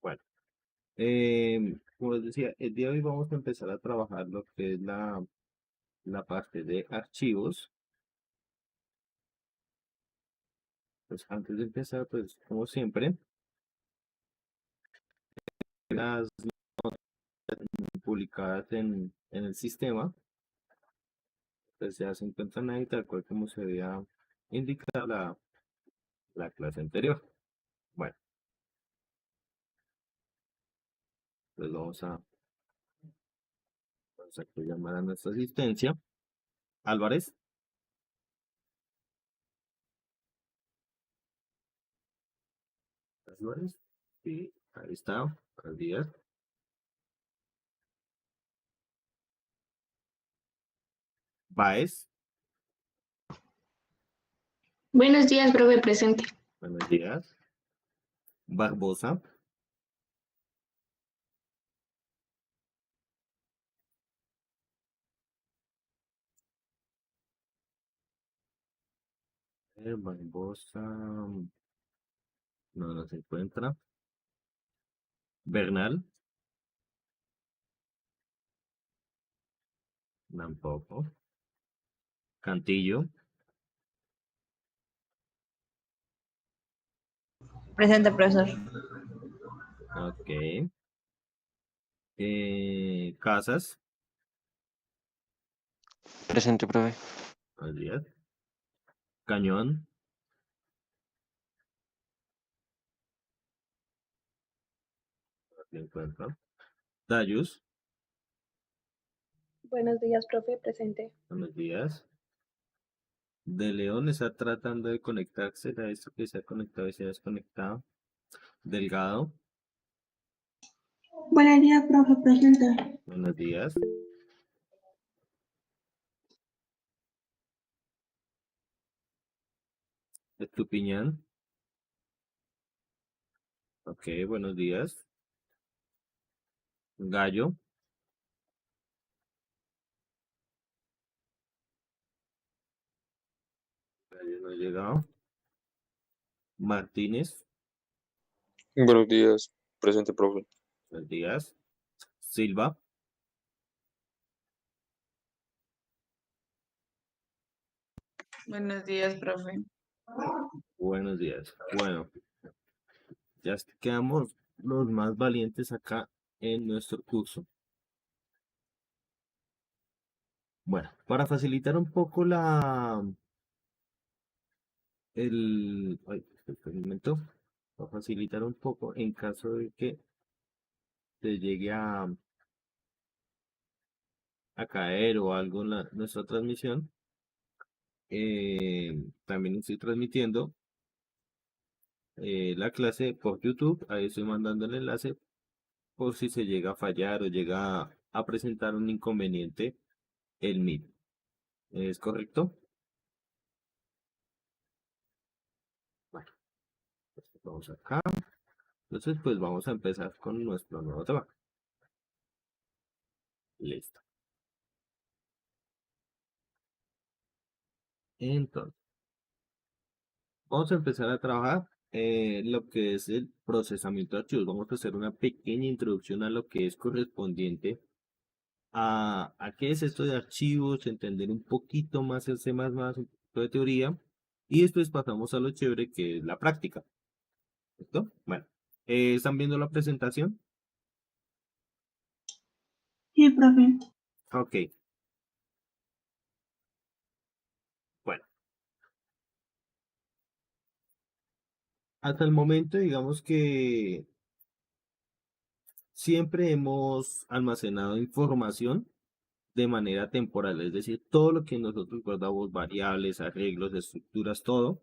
Bueno, como les decía, el día de hoy vamos a empezar a trabajar lo que es la parte de archivos. Pues antes de empezar, pues como siempre, las publicadas en el sistema, pues ya se encuentran ahí tal cual como se había indicado la clase anterior. Bueno, pues vamos a llamar a nuestra asistencia. Álvarez, Álvarez, sí, ahí está, buenos días. Baez, Buenos días, profe, presente. buenos días. Barbosa, Barbosa, no se encuentra. Bernal, tampoco. Cantillo, Presente, profesor. ok. Casas, Presente, profe. buenos días. Cañón, no se encuentra. Dayus, Buenos días, profe, presente. buenos días. De León está tratando de conectarse a esto que se ha conectado y se ha desconectado. Delgado, Buenos días, profe, presente. buenos días. Estupiñán, ok, buenos días. Gallo, Gallo no ha llegado. Martínez, Buenos días, presente, profe. buenos días. Silva, Buenos días, profe. buenos días. Bueno, ya quedamos los más valientes acá en nuestro curso. Bueno, para facilitar un poco espera un momento, para facilitar un poco en caso de que se llegue a caer o algo en nuestra transmisión, también estoy transmitiendo la clase por YouTube, ahí estoy mandando el enlace por si se llega a fallar o llega a presentar un inconveniente el Meet. ¿Es correcto? Bueno, pues vamos acá. Entonces, pues vamos a empezar con nuestro nuevo tema. Listo. Entonces, vamos a empezar a trabajar lo que es el procesamiento de archivos. Vamos a hacer una pequeña introducción a lo que es correspondiente a qué es esto de archivos, entender un poquito más el C++, un poquito de teoría, y después pasamos a lo chévere que es la práctica. ¿Listo? Bueno, ¿están viendo la presentación? Sí, profe. Ok. Bueno, hasta el momento digamos que siempre hemos almacenado información de manera temporal, es decir, todo lo que nosotros guardamos, variables, arreglos, estructuras, todo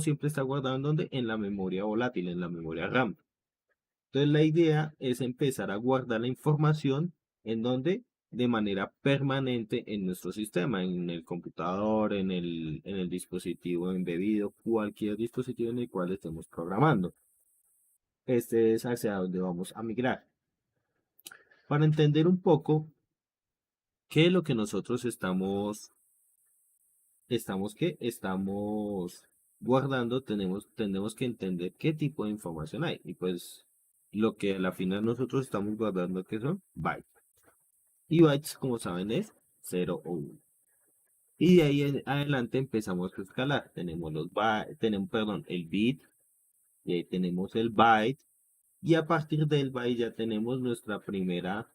siempre está guardado en donde, en la memoria volátil, en la memoria RAM. Entonces la idea es empezar a guardar la información en donde, de manera permanente en nuestro sistema, en el computador, en el dispositivo embebido, cualquier dispositivo en el cual estemos programando. Este es hacia donde vamos a migrar. Para entender un poco qué es lo que nosotros estamos guardando, tenemos que entender qué tipo de información hay. Y pues lo que a la final nosotros estamos guardando que son bytes. Y bytes, como saben, es 0 o 1. Y de ahí en adelante empezamos a escalar. Tenemos perdón, el bit, y ahí tenemos el byte, y a partir del byte ya tenemos nuestra primer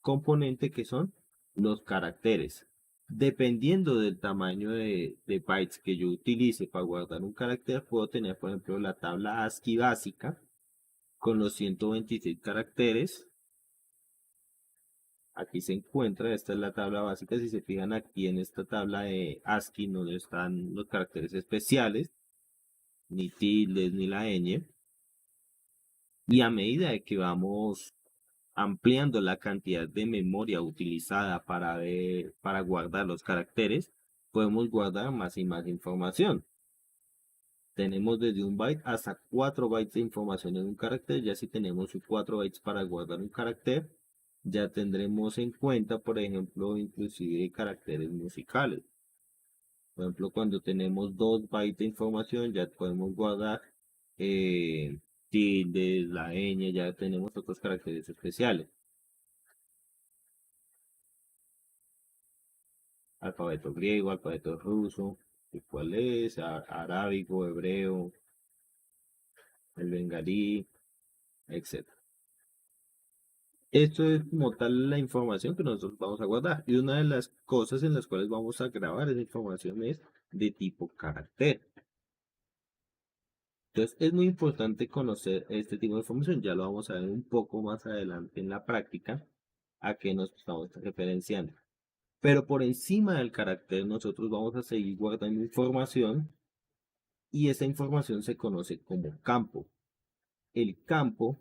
componente, que son los caracteres. Dependiendo del tamaño de bytes que yo utilice para guardar un carácter, puedo tener, por ejemplo, la tabla ASCII básica con los 126 caracteres. Aquí se encuentra, esta es la tabla básica. Si se fijan aquí en esta tabla de ASCII no están los caracteres especiales, ni tildes, ni la ñ. Y a medida de que vamos ampliando la cantidad de memoria utilizada para guardar los caracteres, podemos guardar más y más información. Tenemos desde un byte hasta 4 bytes de información en un carácter. Ya si tenemos 4 bytes para guardar un carácter, ya tendremos en cuenta, por ejemplo, inclusive caracteres musicales. Por ejemplo, cuando tenemos 2 bytes de información, ya podemos guardar tildes, la ñ, ya tenemos otros caracteres especiales. Alfabeto griego, alfabeto ruso, ¿cuál es? Arábigo, hebreo, el bengalí, etc. Esto es como tal la información que nosotros vamos a guardar. Y una de las cosas en las cuales vamos a grabar esa información es de tipo carácter. Entonces es muy importante conocer este tipo de información. Ya lo vamos a ver un poco más adelante en la práctica a qué nos estamos referenciando. Pero por encima del carácter nosotros vamos a seguir guardando información, y esa información se conoce como campo. El campo,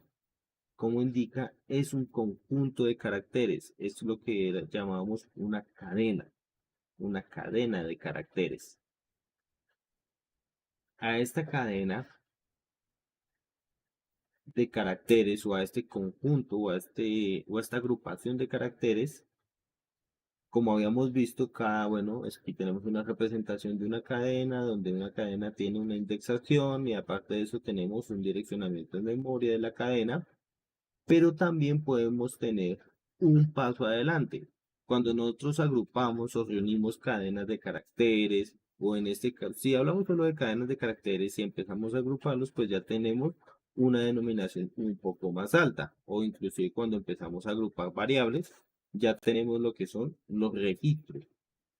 como indica, es un conjunto de caracteres. Es lo que llamamos una cadena de caracteres. A esta cadena de caracteres, o a este conjunto, o a esta agrupación de caracteres, como habíamos visto, aquí tenemos una representación de una cadena, donde una cadena tiene una indexación, y aparte de eso tenemos un direccionamiento en memoria de la cadena. Pero también podemos tener un paso adelante. Cuando nosotros agrupamos o reunimos cadenas de caracteres, o en este caso, si hablamos solo de cadenas de caracteres y empezamos a agruparlos, pues ya tenemos una denominación un poco más alta. O inclusive cuando empezamos a agrupar variables, ya tenemos lo que son los registros.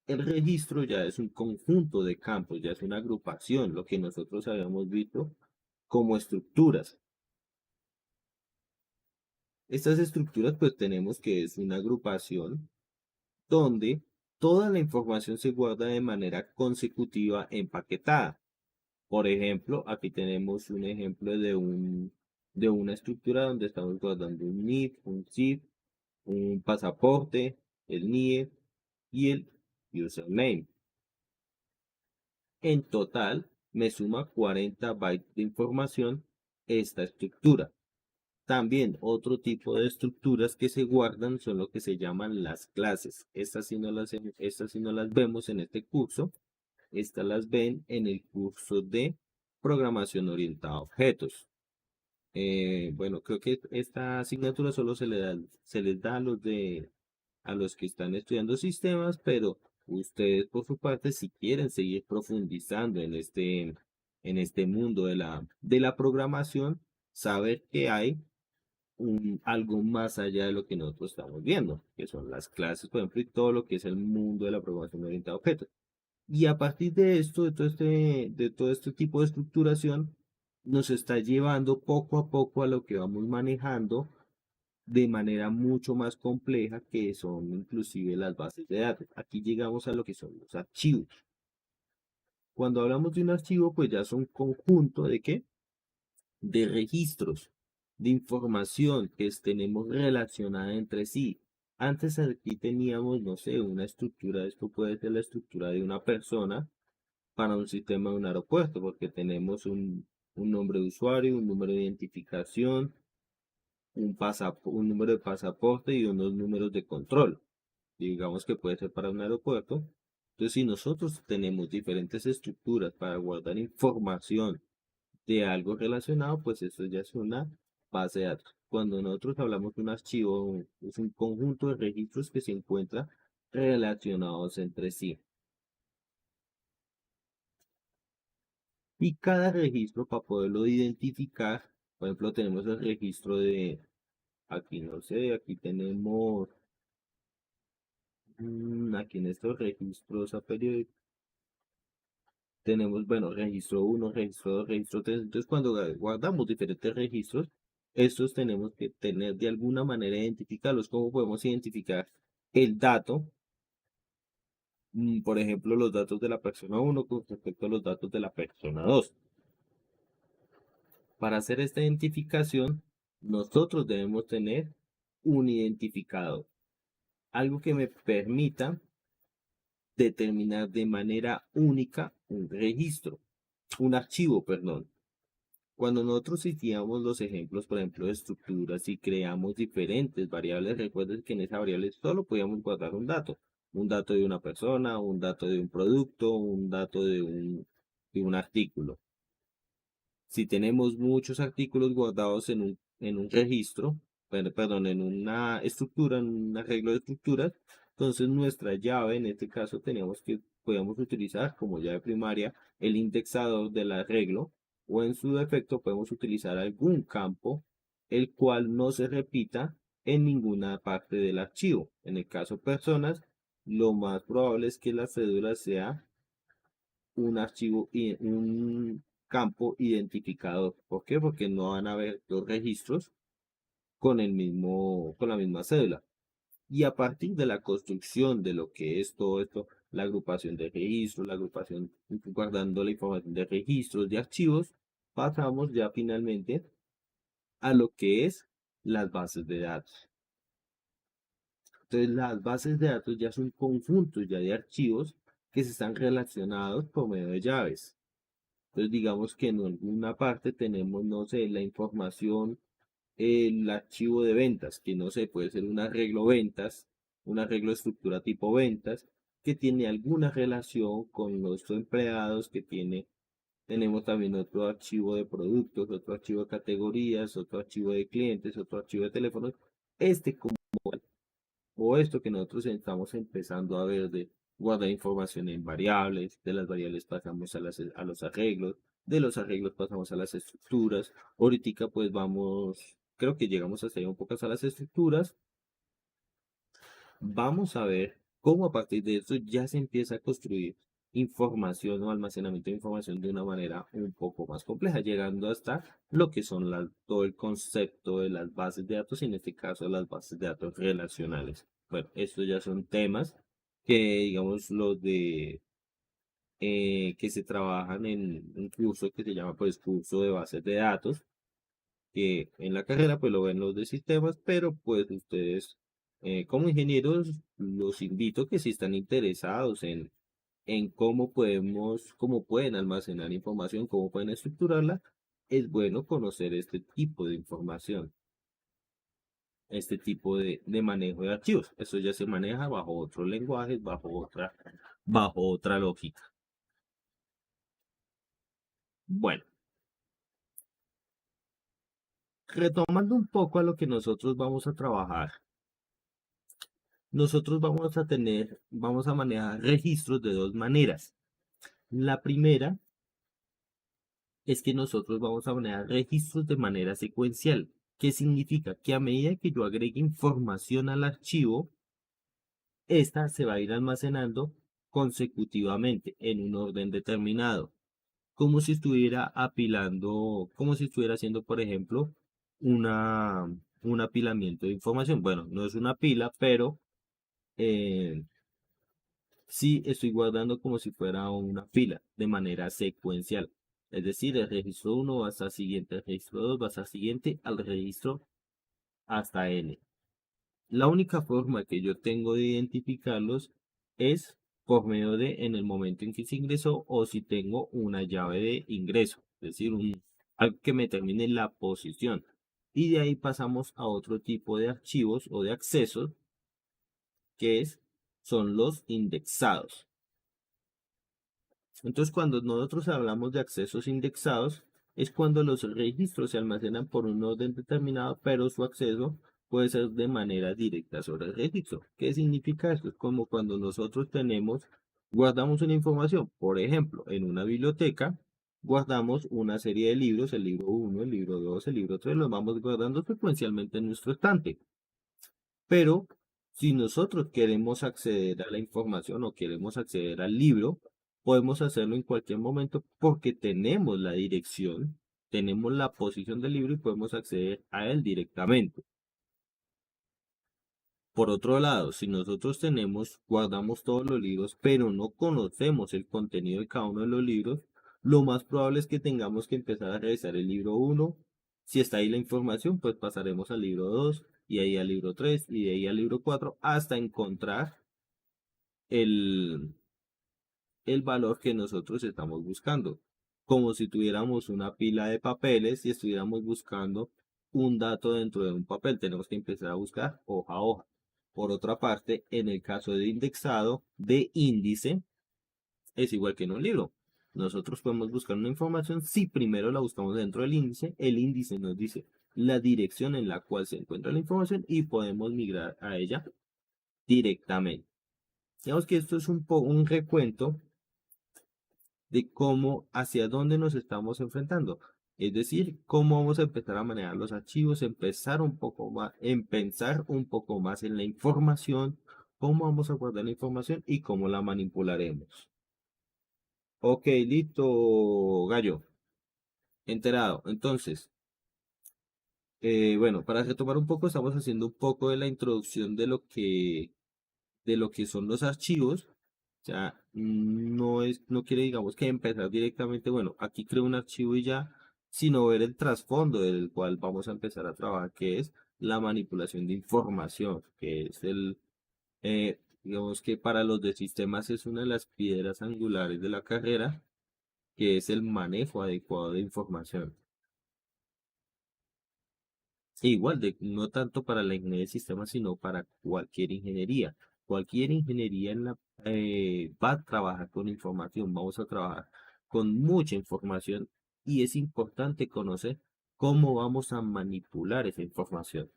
El registro ya es un conjunto de campos, ya es una agrupación, lo que nosotros habíamos visto como estructuras. Estas estructuras pues tenemos que es una agrupación donde toda la información se guarda de manera consecutiva empaquetada. Por ejemplo, aquí tenemos un ejemplo de una estructura donde estamos guardando un NIF, un ZIP, un pasaporte, el NIE y el username. En total me suma 40 bytes de información esta estructura. También otro tipo de estructuras que se guardan son lo que se llaman las clases. Estas sí no las vemos en este curso. Estas las ven en el curso de programación orientada a objetos. Bueno, creo que esta asignatura solo se les da a los que están estudiando sistemas, pero ustedes por su parte, si quieren seguir profundizando en este mundo de la programación, saber que hay algo más allá de lo que nosotros estamos viendo, que son las clases, por ejemplo, y todo lo que es el mundo de la programación orientada a objetos. Y a partir de esto, de todo este tipo de estructuración, nos está llevando poco a poco a lo que vamos manejando de manera mucho más compleja, que son inclusive las bases de datos. Aquí llegamos a lo que son los archivos. Cuando hablamos de un archivo, pues ya son un conjunto de ¿qué? De registros de información que tenemos relacionada entre sí. Antes aquí teníamos, no sé, una estructura. Esto puede ser la estructura de una persona para un sistema de un aeropuerto, porque tenemos un nombre de usuario, un número de identificación, un número de pasaporte y unos números de control. Digamos que puede ser para un aeropuerto. Entonces, si nosotros tenemos diferentes estructuras para guardar información de algo relacionado, pues esto ya es una base de datos. Cuando nosotros hablamos de un archivo, es un conjunto de registros que se encuentran relacionados entre sí. Y cada registro, para poderlo identificar, por ejemplo, tenemos el registro de, aquí no sé, aquí tenemos, aquí en estos registros a periódico, tenemos, bueno, registro 1, registro 2, registro 3. Entonces, cuando guardamos diferentes registros, estos tenemos que tener de alguna manera identificarlos. ¿Cómo podemos identificar el dato? Por ejemplo, los datos de la persona 1 con respecto a los datos de la persona 2. Para hacer esta identificación, nosotros debemos tener un identificador, algo que me permita determinar de manera única un registro, un archivo, perdón. Cuando nosotros hacíamos los ejemplos, por ejemplo, de estructuras y creamos diferentes variables, recuerden que en esa variable solo podíamos guardar un dato de una persona, un dato de un producto, un dato de un artículo. Si tenemos muchos artículos guardados en un registro, perdón, en una estructura, en un arreglo de estructuras, entonces nuestra llave, en este caso, podemos utilizar como llave primaria el indexador del arreglo, o en su defecto podemos utilizar algún campo, el cual no se repita en ninguna parte del archivo. En el caso personas, lo más probable es que la cédula sea un archivo y un campo identificador. ¿Por qué? Porque no van a haber dos registros con la misma cédula. Y a partir de la construcción de lo que es todo esto, la agrupación de registros, la agrupación guardando la información de registros, de archivos, pasamos ya finalmente a lo que es las bases de datos. Entonces, las bases de datos ya son conjuntos ya de archivos que se están relacionados por medio de llaves. Entonces, digamos que en alguna parte tenemos, no sé, la información, el archivo de ventas, que no sé, puede ser un arreglo ventas, un arreglo de estructura tipo ventas, que tiene alguna relación con los empleados, tenemos también otro archivo de productos, otro archivo de categorías, otro archivo de clientes, otro archivo de teléfonos. Este como o esto que nosotros estamos empezando a ver de guardar información en variables, de las variables pasamos a los arreglos, de los arreglos pasamos a las estructuras. Ahorita pues vamos, creo que llegamos hasta ahí un poco a las estructuras. Vamos a ver cómo a partir de esto ya se empieza a construir información o almacenamiento de información de una manera un poco más compleja, llegando hasta lo que son todo el concepto de las bases de datos, y en este caso las bases de datos relacionales. Bueno, estos ya son temas que, digamos, que se trabajan en un curso que se llama pues curso de bases de datos, que en la carrera pues lo ven los de sistemas, pero pues ustedes como ingenieros los invito que si están interesados en cómo pueden almacenar información, cómo pueden estructurarla, es bueno conocer este tipo de información, este tipo de manejo de archivos. Eso ya se maneja bajo otros lenguajes, bajo otra lógica. Bueno, retomando un poco a lo que nosotros vamos a trabajar, nosotros vamos a manejar registros de dos maneras. La primera es que nosotros vamos a manejar registros de manera secuencial. ¿Qué significa? Que a medida que yo agregue información al archivo, esta se va a ir almacenando consecutivamente en un orden determinado, como si estuviera apilando, como si estuviera haciendo, por ejemplo, un apilamiento de información. Bueno, no es una pila, pero sí estoy guardando como si fuera una fila de manera secuencial. Es decir, el registro 1 va hasta el siguiente, el registro 2 va hasta el siguiente, al registro hasta N. La única forma que yo tengo de identificarlos es por medio de en el momento en que se ingresó, o si tengo una llave de ingreso, es decir, algo que me determine la posición. Y de ahí pasamos a otro tipo de archivos o de accesos, son los indexados. Entonces, cuando nosotros hablamos de accesos indexados, es cuando los registros se almacenan por un orden determinado, pero su acceso puede ser de manera directa sobre el registro. ¿Qué significa esto? Es como cuando nosotros guardamos una información, por ejemplo, en una biblioteca, guardamos una serie de libros, el libro 1, el libro 2, el libro 3, los vamos guardando secuencialmente en nuestro estante. Pero si nosotros queremos acceder a la información o queremos acceder al libro, podemos hacerlo en cualquier momento porque tenemos la dirección, tenemos la posición del libro y podemos acceder a él directamente. Por otro lado, si nosotros guardamos todos los libros, pero no conocemos el contenido de cada uno de los libros, lo más probable es que tengamos que empezar a revisar el libro 1. Si está ahí la información, pues pasaremos al libro 2, y ahí al libro 3, y de ahí al libro 4, hasta encontrar el valor que nosotros estamos buscando. Como si tuviéramos una pila de papeles y estuviéramos buscando un dato dentro de un papel. Tenemos que empezar a buscar hoja a hoja. Por otra parte, en el caso de indexado de índice, es igual que en un libro. Nosotros podemos buscar una información si primero la buscamos dentro del índice. El índice nos dice la dirección en la cual se encuentra la información y podemos migrar a ella directamente. Digamos que esto es un recuento de cómo, hacia dónde nos estamos enfrentando. Es decir, cómo vamos a empezar a manejar los archivos, pensar un poco más en la información, cómo vamos a guardar la información y cómo la manipularemos. Ok, listo, Gallo. Enterado. Entonces, bueno, para retomar un poco, estamos haciendo un poco de la introducción de lo que son los archivos. O sea, no quiere, digamos, que empezar directamente, bueno, aquí creo un archivo y ya, sino ver el trasfondo del cual vamos a empezar a trabajar, que es la manipulación de información, que es digamos que para los de sistemas es una de las piedras angulares de la carrera, que es el manejo adecuado de información. Igual, no tanto para la ingeniería de sistemas, sino para cualquier ingeniería. Cualquier ingeniería va a trabajar con información, vamos a trabajar con mucha información y es importante conocer cómo vamos a manipular esa información.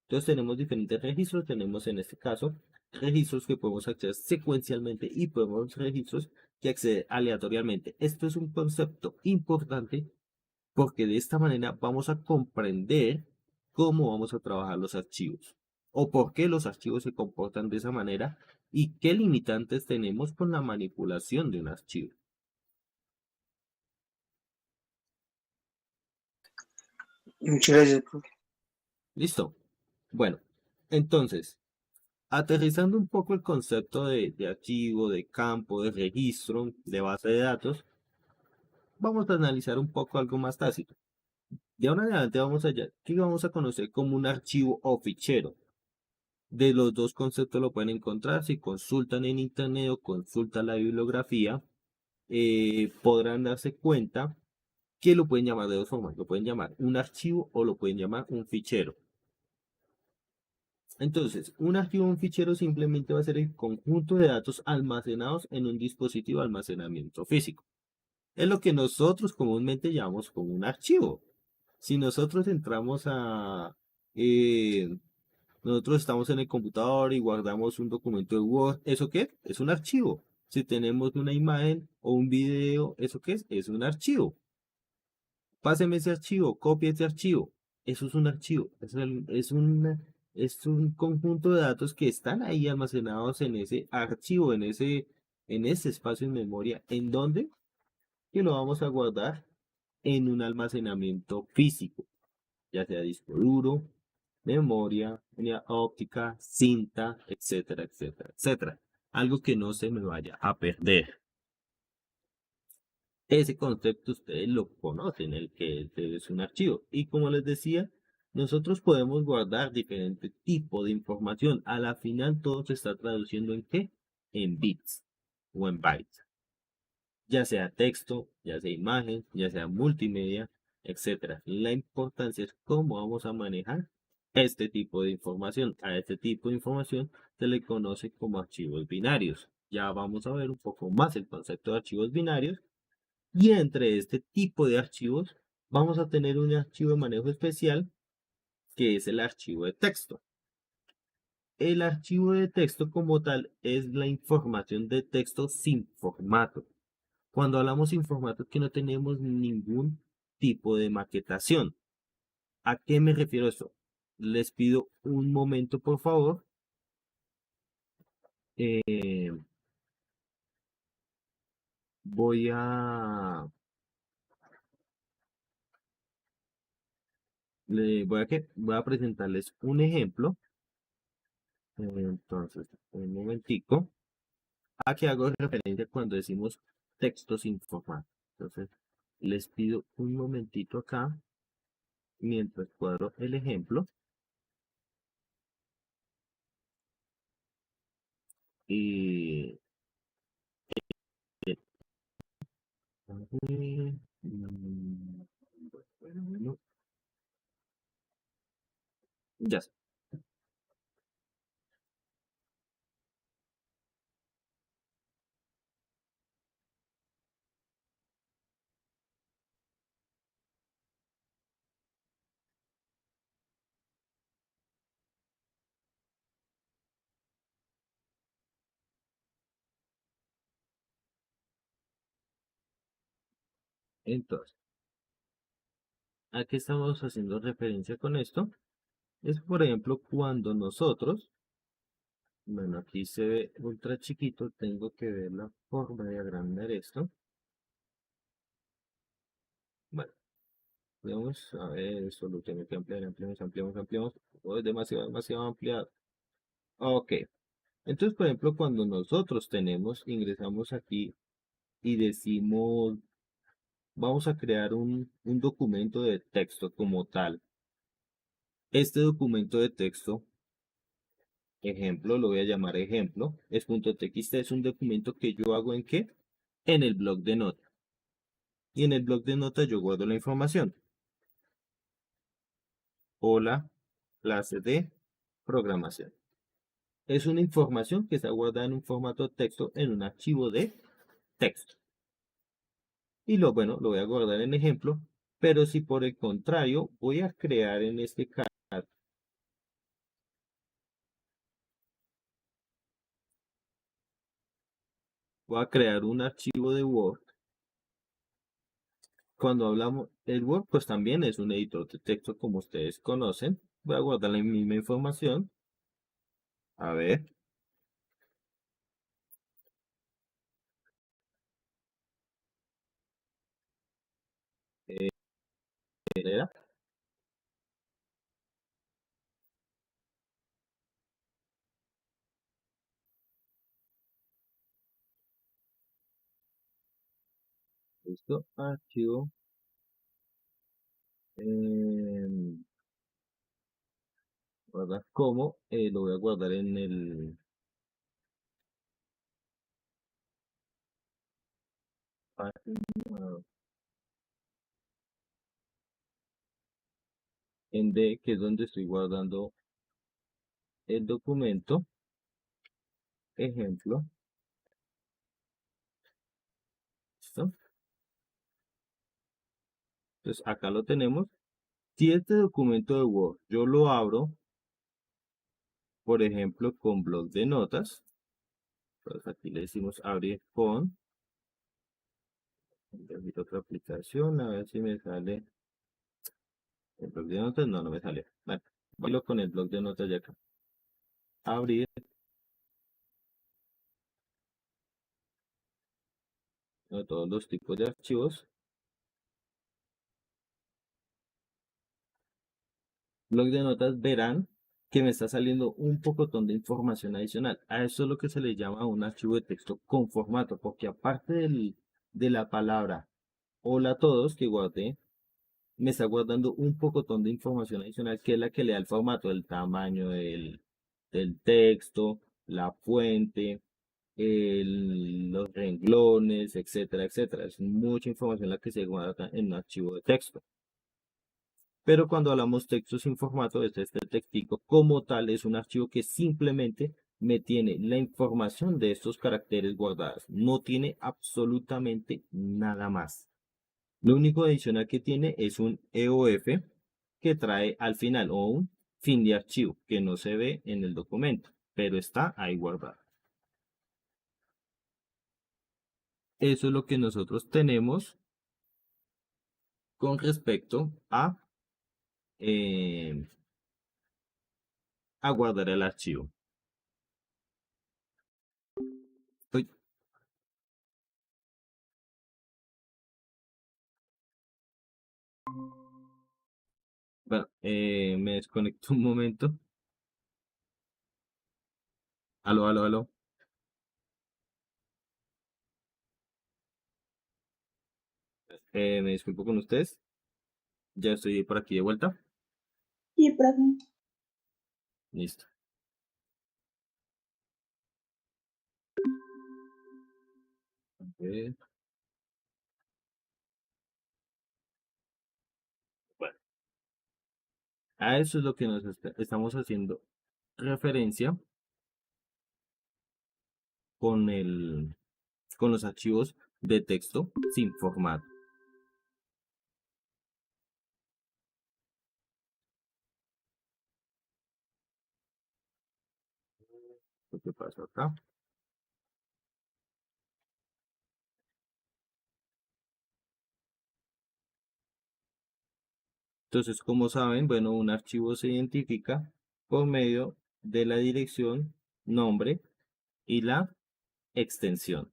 Entonces tenemos diferentes registros, tenemos en este caso registros que podemos acceder secuencialmente y podemos registros que acceden aleatoriamente. Esto es un concepto importante porque de esta manera vamos a comprender cómo vamos a trabajar los archivos o por qué los archivos se comportan de esa manera y qué limitantes tenemos con la manipulación de un archivo. Muchas gracias, profe. ¿Listo? Bueno, entonces, aterrizando un poco el concepto de archivo, de campo, de registro, de base de datos, vamos a analizar un poco algo más tácito. De ahora en adelante ¿qué vamos a conocer como un archivo o fichero? De los dos conceptos lo pueden encontrar. Si consultan en internet o consultan la bibliografía, podrán darse cuenta que lo pueden llamar de dos formas. Lo pueden llamar un archivo o lo pueden llamar un fichero. Entonces, un archivo o un fichero simplemente va a ser el conjunto de datos almacenados en un dispositivo de almacenamiento físico. Es lo que nosotros comúnmente llamamos como un archivo. Si nosotros entramos nosotros estamos en el computador y guardamos un documento de Word, ¿eso qué? Es un archivo. Si tenemos una imagen o un video, ¿eso qué es? Es un archivo. Páseme ese archivo, copie ese archivo. Eso es un archivo. Es un conjunto de datos que están ahí almacenados en ese archivo, en ese espacio en memoria, en donde que lo vamos a guardar en un almacenamiento físico, ya sea disco duro, memoria, unidad óptica, cinta, etcétera, etcétera, etcétera. Algo que no se me vaya a perder. Ese concepto ustedes lo conocen, el que es un archivo. Y como les decía, nosotros podemos guardar diferente tipo de información. A la final todo se está traduciendo ¿en qué? En bits o en bytes. Ya sea texto, ya sea imagen, ya sea multimedia, etcétera. La importancia es cómo vamos a manejar este tipo de información. A este tipo de información se le conoce como archivos binarios. Ya vamos a ver un poco más el concepto de archivos binarios. Y entre este tipo de archivos vamos a tener un archivo de manejo especial que es el archivo de texto. El archivo de texto como tal es la información de texto sin formato. Cuando hablamos sin formato es que no tenemos ningún tipo de maquetación. ¿A qué me refiero esto? Les pido un momento, por favor. Voy a voy a presentarles un ejemplo. Entonces, un momentico. Aquí hago referencia cuando decimos texto sin formato. Entonces, les pido un momentito acá mientras cuadro el ejemplo. Y bueno, ya está. Entonces, ¿a qué estamos haciendo referencia con esto? Es, por ejemplo, cuando nosotros, bueno, aquí se ve ultra chiquito, tengo que ver la forma de agrandar esto. Bueno, vamos a ver, solo tengo que ampliamos. Oh, es demasiado ampliado. Ok, entonces, por ejemplo, cuando nosotros ingresamos aquí y decimos, vamos a crear un documento de texto como tal. Este documento de texto, ejemplo, lo voy a llamar ejemplo, es .txt, es un documento que yo hago ¿en qué? En el bloc de notas. Y en el bloc de notas yo guardo la información. Hola, clase de programación. Es una información que está guardada en un formato de texto en un archivo de texto. Y lo voy a guardar en ejemplo, pero si por el contrario voy a crear en este caso, voy a crear un archivo de Word. Cuando hablamos del Word, pues también es un editor de texto como ustedes conocen. Voy a guardar la misma información. A ver. Era. Listo, archivo. Guardar como. Lo voy a guardar en el en D, que es donde estoy guardando el documento. Ejemplo. ¿Listo? Entonces acá lo tenemos. Si este documento de Word yo lo abro, por ejemplo, con bloc de notas, pues aquí le decimos abrir con otra aplicación, a ver si me sale el bloc de notas. No, no me sale. Bueno, voy con el bloc de notas de acá. Abrir todos los tipos de archivos. Bloc de notas, verán que me está saliendo un pocotón de información adicional. A eso es lo que se le llama un archivo de texto con formato, porque aparte de la palabra hola a todos que guardé, me está guardando un pocotón de información adicional que es la que le da el formato, el tamaño del texto, la fuente, los renglones, etcétera, etcétera. Es mucha información la que se guarda en un archivo de texto. Pero cuando hablamos texto sin formato, este textico como tal es un archivo que simplemente me tiene la información de estos caracteres guardadas. No tiene absolutamente nada más. Lo único adicional que tiene es un EOF que trae al final o un fin de archivo que no se ve en el documento, pero está ahí guardado. Eso es lo que nosotros tenemos con respecto a guardar el archivo. Uy. Bueno, me desconecto un momento. Aló, aló, aló. Me disculpo con ustedes. Ya estoy por aquí de vuelta. Sí, profe. Listo. A ver. Bueno, a eso es lo que nos estamos haciendo referencia con con los archivos de texto sin formato. Lo que pasa acá. Entonces, como saben, bueno, un archivo se identifica por medio de la dirección, nombre y la extensión.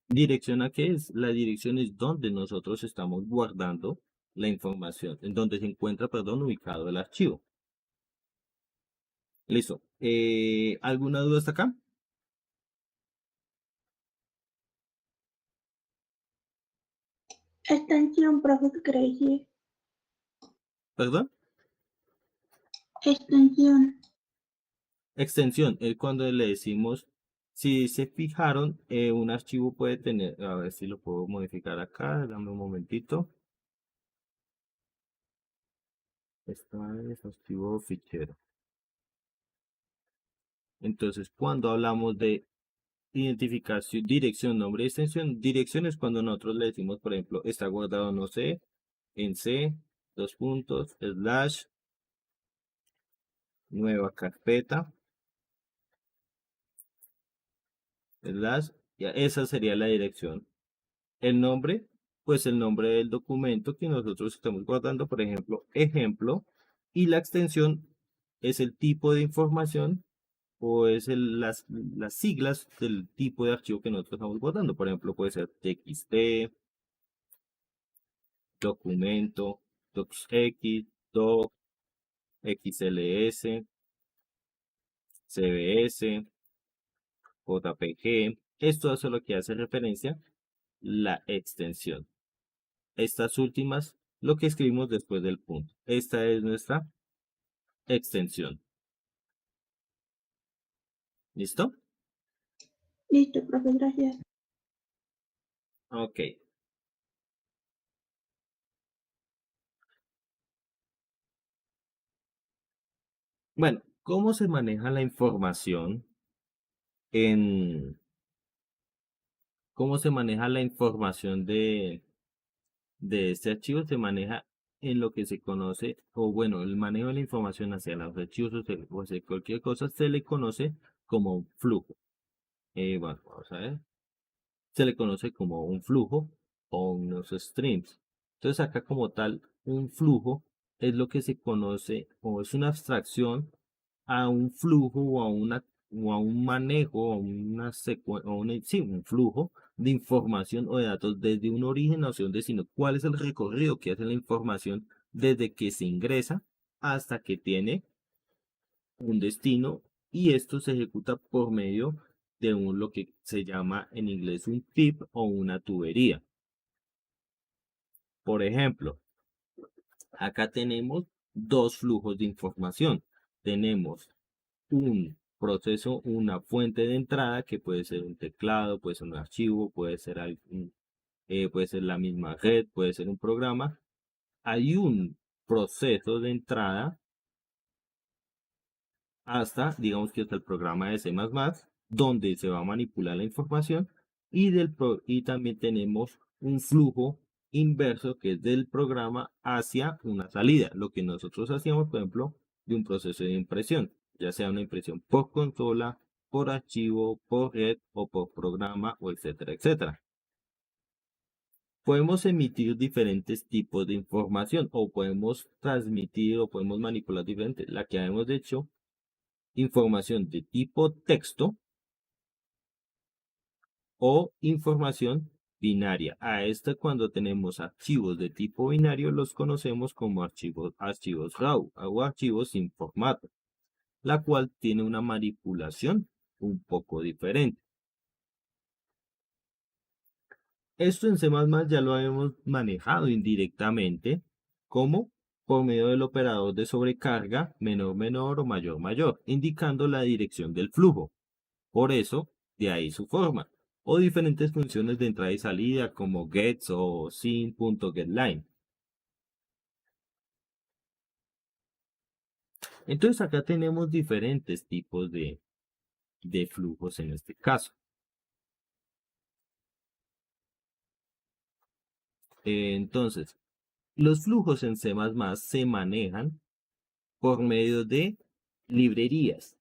¿Dirección a qué es? La dirección es donde nosotros estamos guardando la información, en donde se encuentra, perdón, ubicado el archivo. Listo. ¿Alguna duda hasta acá? Extensión, profe, ¿qué quiere decir? ¿Perdón? Extensión. Extensión es cuando le decimos, si se fijaron, un archivo puede tener, a ver si lo puedo modificar acá, dame un momentito. Esta es archivo fichero. Entonces, cuando hablamos de identificación, dirección, nombre y extensión, dirección es cuando nosotros le decimos, por ejemplo, está guardado, no sé, en C, dos puntos, slash, nueva carpeta, slash, ya, esa sería la dirección. El nombre, pues el nombre del documento que nosotros estamos guardando, por ejemplo, y la extensión es el tipo de información o es las siglas del tipo de archivo que nosotros estamos guardando. Por ejemplo, puede ser TXT, documento, docx, doc, XLS, CBS, JPG. Esto es a lo que hace referencia la extensión. Estas últimas, lo que escribimos después del punto. Esta es nuestra extensión. ¿Listo? Listo, profe, gracias. Ok. Bueno, ¿cómo se maneja la información en... ¿Cómo se maneja la información de este archivo? Se maneja en lo que se conoce, o bueno, el manejo de la información hacia los archivos o hacia cualquier cosa se le conoce como un flujo. Bueno, vamos a ver. Se le conoce como un flujo o unos streams. Entonces acá como tal, un flujo es lo que se conoce o es una abstracción a un flujo o a un manejo o una sí, un flujo de información o de datos desde un origen hacia un destino. ¿Cuál es el recorrido que hace la información desde que se ingresa hasta que tiene un destino? Y esto se ejecuta por medio de lo que se llama en inglés un pipe o una tubería. Por ejemplo, acá tenemos dos flujos de información. Tenemos un proceso, una fuente de entrada que puede ser un teclado, puede ser un archivo, puede ser la misma red, puede ser un programa. Hay un proceso de entrada hasta, digamos que hasta el programa de C++, donde se va a manipular la información, y también tenemos un flujo inverso que es del programa hacia una salida, lo que nosotros hacíamos, por ejemplo, de un proceso de impresión, ya sea una impresión por consola, por archivo, por red o por programa, o etcétera, etcétera. Podemos emitir diferentes tipos de información, o podemos transmitir, o podemos manipular diferentes. La que hemos hecho, información de tipo texto o información binaria. A esta, cuando tenemos archivos de tipo binario, los conocemos como archivos RAW o archivos sin formato, la cual tiene una manipulación un poco diferente. Esto en C++ ya lo habíamos manejado indirectamente, como por medio del operador de sobrecarga menor menor o mayor mayor, indicando la dirección del flujo. Por eso, de ahí su forma. O diferentes funciones de entrada y salida como gets o sin.getLine. Entonces acá tenemos diferentes tipos de flujos en este caso. Entonces, los flujos en C++ se manejan por medio de librerías.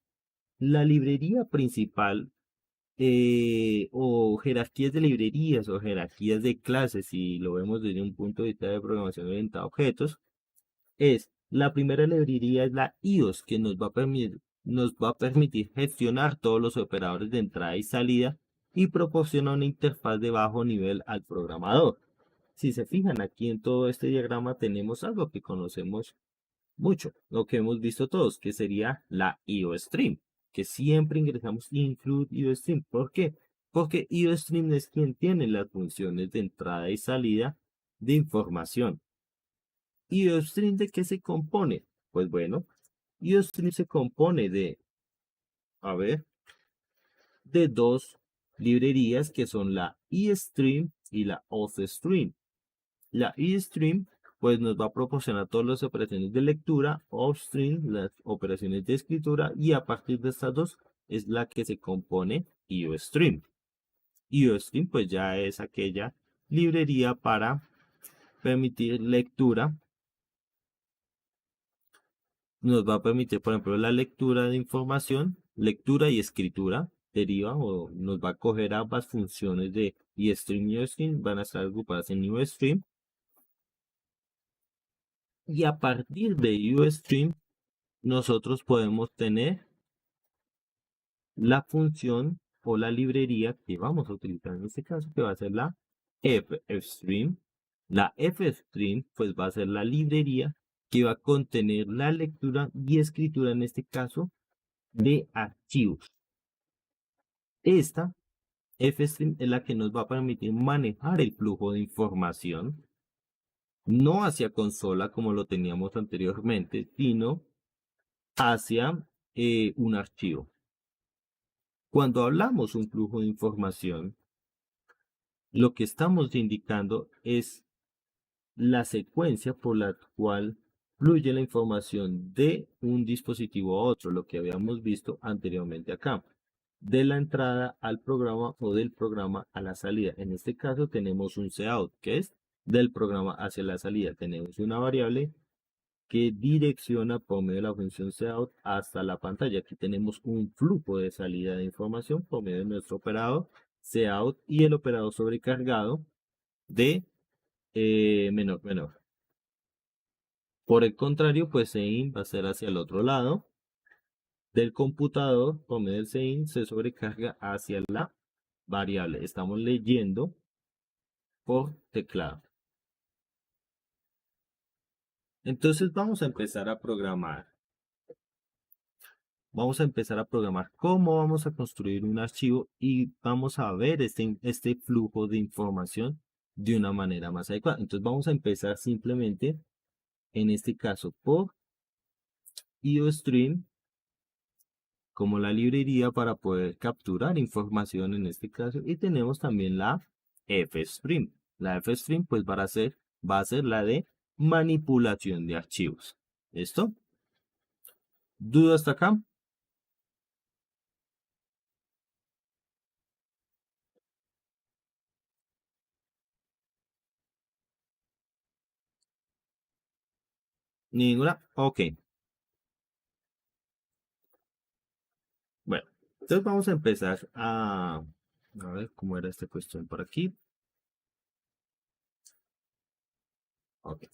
La librería principal, o jerarquías de librerías o jerarquías de clases, si lo vemos desde un punto de vista de programación orientada a objetos, es la primera librería, es la IOS, que nos va a permitir gestionar todos los operadores de entrada y salida y proporciona una interfaz de bajo nivel al programador. Si se fijan aquí en todo este diagrama tenemos algo que conocemos mucho, lo que hemos visto todos, que sería la IOStream, que siempre ingresamos include IOStream. ¿Por qué? Porque IOStream es quien tiene las funciones de entrada y salida de información. ¿IOStream de qué se compone? Pues bueno, IOStream se compone de dos librerías, que son la eStream y la OffStream. La eStream pues nos va a proporcionar todas las operaciones de lectura, OffStream las operaciones de escritura, y a partir de estas dos es la que se compone IOStream. IOStream pues ya es aquella librería para permitir lectura. Nos va a permitir, por ejemplo, la lectura de información, lectura y escritura, deriva, o nos va a coger ambas funciones de eStream y IOStream, van a estar agrupadas en IOStream. Y a partir de IOStream, nosotros podemos tener la función o la librería que vamos a utilizar en este caso, que va a ser la FStream. La FStream pues va a ser la librería que va a contener la lectura y escritura, en este caso, de archivos. Esta FStream es la que nos va a permitir manejar el flujo de información, no hacia consola como lo teníamos anteriormente, sino hacia un archivo. Cuando hablamos un flujo de información, lo que estamos indicando es la secuencia por la cual fluye la información de un dispositivo a otro, lo que habíamos visto anteriormente acá, de la entrada al programa o del programa a la salida. En este caso tenemos un cout, que es del programa hacia la salida. Tenemos una variable que direcciona por medio de la función cout hasta la pantalla. Aquí tenemos un flujo de salida de información por medio de nuestro operador cout y el operador sobrecargado de menor menor. Por el contrario, pues sein va a ser hacia el otro lado del computador. Por medio del sein se sobrecarga hacia la variable. Estamos leyendo por teclado. Entonces vamos a empezar a programar. Vamos a empezar a programar cómo vamos a construir un archivo, y vamos a ver este flujo de información de una manera más adecuada. Entonces vamos a empezar simplemente, en este caso, por IOStream como la librería para poder capturar información en este caso, y tenemos también la FStream. La FStream pues va a ser la de manipulación de archivos. ¿Listo? ¿Duda hasta acá? Ninguna. Ok. Bueno, entonces vamos a empezar a ver cómo era esta cuestión por aquí. Ok.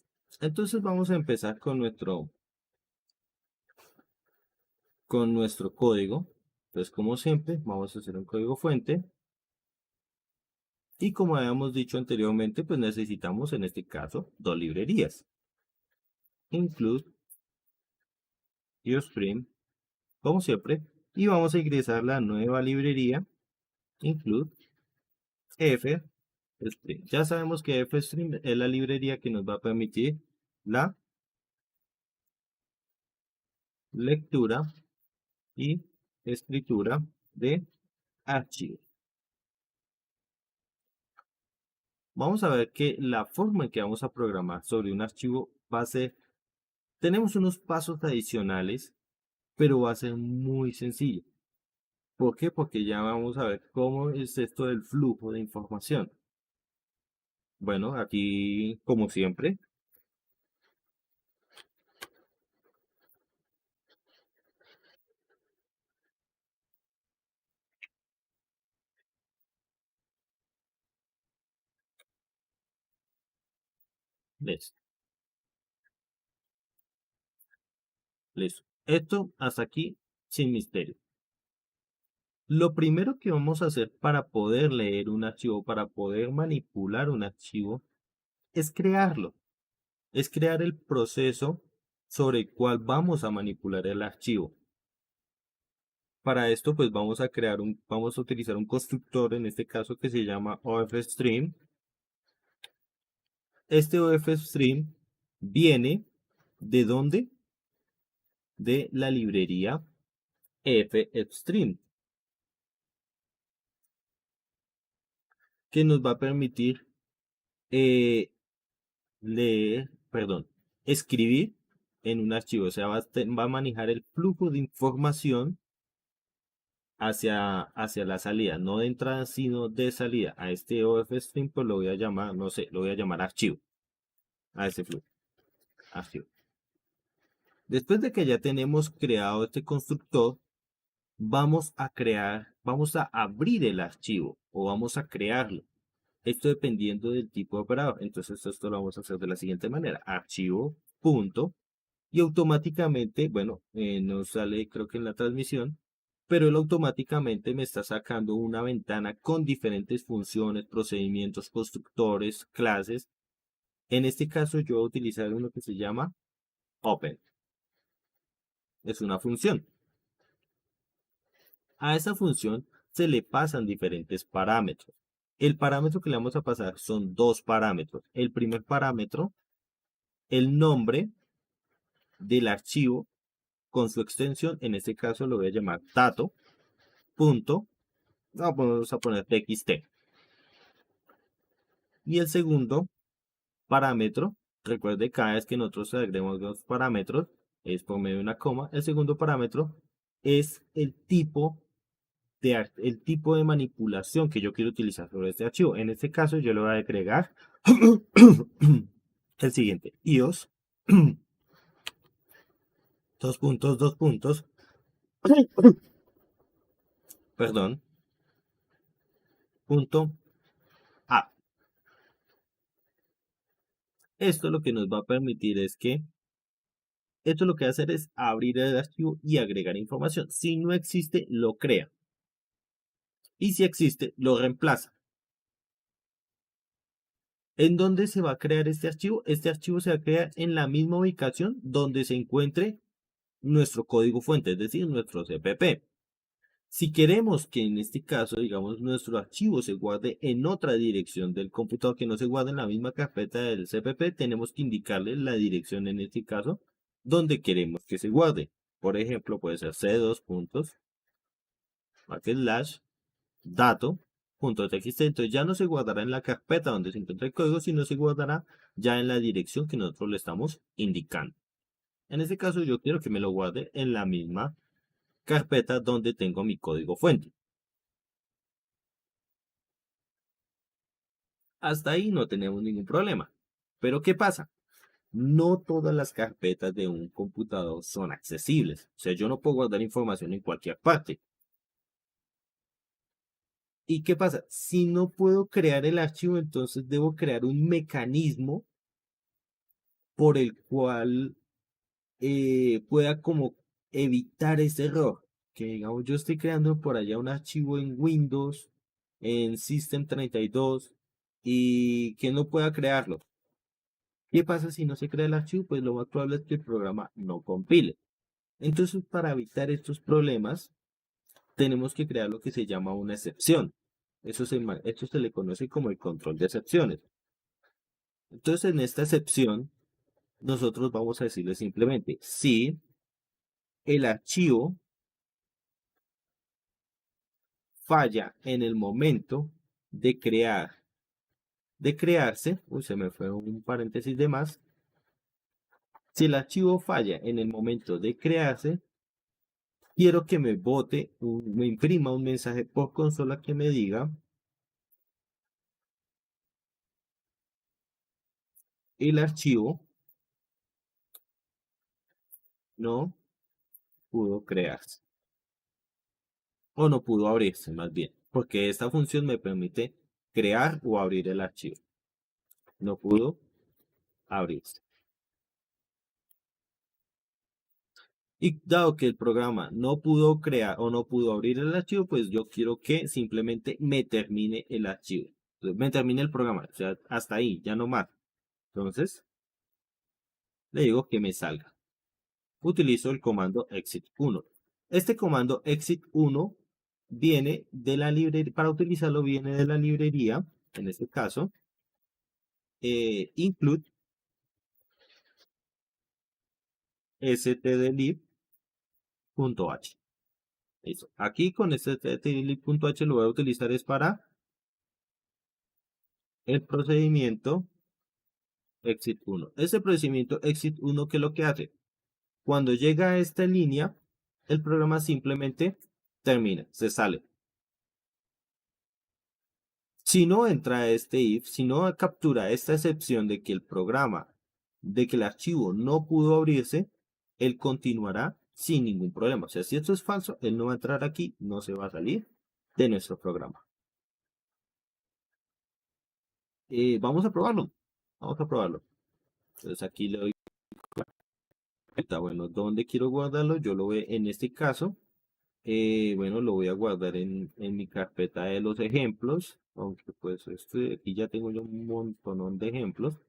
Entonces vamos a empezar con nuestro código. Entonces, como siempre, vamos a hacer un código fuente. Y como habíamos dicho anteriormente, pues necesitamos en este caso dos librerías. Include Stream, como siempre. Y vamos a ingresar la nueva librería include fstream. Ya sabemos que fstream es la librería que nos va a permitir la lectura y escritura de archivos. Vamos a ver que la forma en que vamos a programar sobre un archivo va a ser, tenemos unos pasos adicionales, pero va a ser muy sencillo. ¿Por qué? Porque ya vamos a ver cómo es esto del flujo de información. Bueno, aquí, como siempre, listo. Listo. Esto hasta aquí sin misterio. Lo primero que vamos a hacer para poder leer un archivo, para poder manipular un archivo, es crearlo. Es crear el proceso sobre el cual vamos a manipular el archivo. Para esto, pues vamos a utilizar un constructor, en este caso que se llama OFStream. Este OFStream viene ¿de dónde? De la librería FStream, que nos va a permitir escribir en un archivo. O sea, va a manejar el flujo de información hacia la salida, no de entrada, sino de salida. A este OFStream, pues lo voy a llamar, no sé, lo voy a llamar archivo. A ese flujo, archivo. Después de que ya tenemos creado este constructor, vamos a abrir el archivo o vamos a crearlo. Esto dependiendo del tipo de operador. Entonces esto lo vamos a hacer de la siguiente manera. Archivo, punto. Y automáticamente, bueno, nos sale creo que en la transmisión, pero él automáticamente me está sacando una ventana con diferentes funciones, procedimientos, constructores, clases. En este caso yo voy a utilizar uno que se llama Open. Es una función. A esa función se le pasan diferentes parámetros. El parámetro que le vamos a pasar son dos parámetros. El primer parámetro, el nombre del archivo con su extensión, en este caso lo voy a llamar dato. Vamos a poner txt. Y el segundo parámetro, recuerde cada vez que nosotros agregamos dos parámetros, es por medio de una coma. El segundo parámetro es el tipo de manipulación que yo quiero utilizar sobre este archivo. En este caso yo le voy a agregar el siguiente, iOS, dos puntos, perdón, punto A. Esto lo que nos va a permitir es que esto lo que va a hacer es abrir el archivo y agregar información. Si no existe, lo crea. Y si existe, lo reemplaza. ¿En dónde se va a crear este archivo? Este archivo se va a crear en la misma ubicación donde se encuentre nuestro código fuente, es decir, nuestro CPP. Si queremos que en este caso, digamos, nuestro archivo se guarde en otra dirección del computador, que no se guarde en la misma carpeta del CPP, tenemos que indicarle la dirección en este caso donde queremos que se guarde. Por ejemplo, puede ser c2 puntos, dato.txt. Entonces ya no se guardará en la carpeta donde se encuentra el código, sino se guardará ya en la dirección que nosotros le estamos indicando. En este caso yo quiero que me lo guarde en la misma carpeta donde tengo mi código fuente. Hasta ahí no tenemos ningún problema. Pero ¿qué pasa? no todas las carpetas de un computador son accesibles. O sea, yo no puedo guardar información en cualquier parte. ¿Y qué pasa? Si no puedo crear el archivo, entonces debo crear un mecanismo por el cual pueda como evitar ese error. Que digamos, yo estoy creando por allá un archivo en Windows, en System32, y que no pueda crearlo. ¿Qué pasa si no se crea el archivo? Pues lo más probable es que el programa no compile. Entonces, para evitar estos problemas, tenemos que crear lo que se llama una excepción. Esto se le conoce como el control de excepciones. Entonces, en esta excepción, nosotros vamos a decirle simplemente si el archivo falla en el momento de crearse, se me fue un paréntesis de más. Si el archivo falla en el momento de crearse, quiero que me imprima un mensaje por consola que me diga el archivo no pudo crearse o no pudo abrirse más bien, porque esta función me permite crear o abrir el archivo. No pudo abrirse. Y dado que el programa no pudo crear o no pudo abrir el archivo, pues yo quiero que simplemente me termine el archivo. Entonces, me termine el programa, o sea, hasta ahí, ya no más. Entonces, le digo que me salga. Utilizo el comando exit 1. Este comando exit 1 viene de la librería, para utilizarlo viene de la librería, en este caso, include stdlib.h. Listo. Aquí con stdlib.h lo voy a utilizar es para el procedimiento exit 1. Este procedimiento exit 1, ¿qué es lo que hace? Cuando llega a esta línea, el programa simplemente termina, se sale. Si no entra a este if, si no captura esta excepción de que el archivo no pudo abrirse, él continuará sin ningún problema. O sea, si esto es falso, él no va a entrar aquí, no se va a salir de nuestro programa. Vamos a probarlo. Vamos a probarlo. Entonces aquí le doy. Bueno, ¿dónde quiero guardarlo? Yo lo veo en este caso. Bueno, lo voy a guardar en mi carpeta de los ejemplos. Aunque pues aquí ya tengo yo un montón de ejemplos.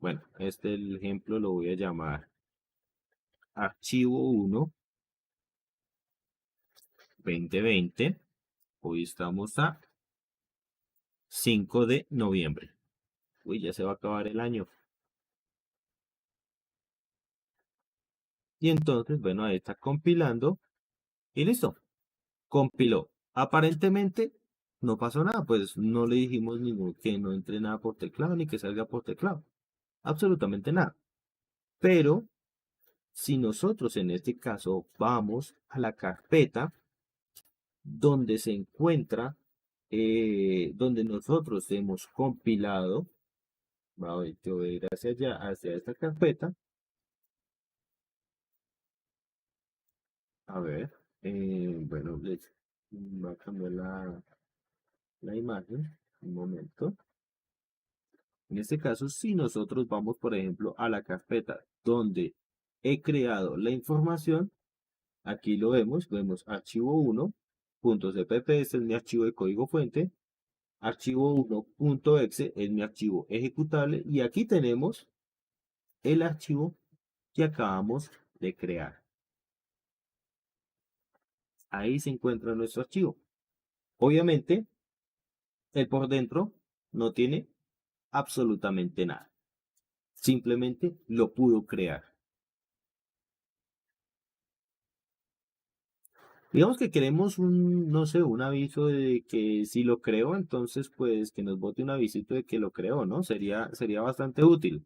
Bueno, el ejemplo lo voy a llamar archivo 1 2020. Hoy estamos a 5 de noviembre. Uy, ya se va a acabar el año. Y entonces, bueno, ahí está compilando. Y listo. Compiló. Aparentemente no pasó nada, pues no le dijimos que no entre nada por teclado ni que salga por teclado. Absolutamente nada. Pero si nosotros en este caso vamos a la carpeta donde se encuentra, donde nosotros hemos compilado, voy a ir hacia allá, hacia esta carpeta. A ver, bueno, les va a cambiar la imagen, un momento. En este caso, si nosotros vamos, por ejemplo, a la carpeta donde he creado la información, aquí lo vemos archivo 1.cpp, este es mi archivo de código fuente, archivo 1.exe es mi archivo ejecutable, y aquí tenemos el archivo que acabamos de crear. Ahí se encuentra nuestro archivo. Obviamente, el por dentro no tiene absolutamente nada. Simplemente lo pudo crear. Digamos que queremos no sé, un aviso de que si lo creo, entonces pues que nos bote un avisito de que lo creó, ¿no? Sería bastante útil.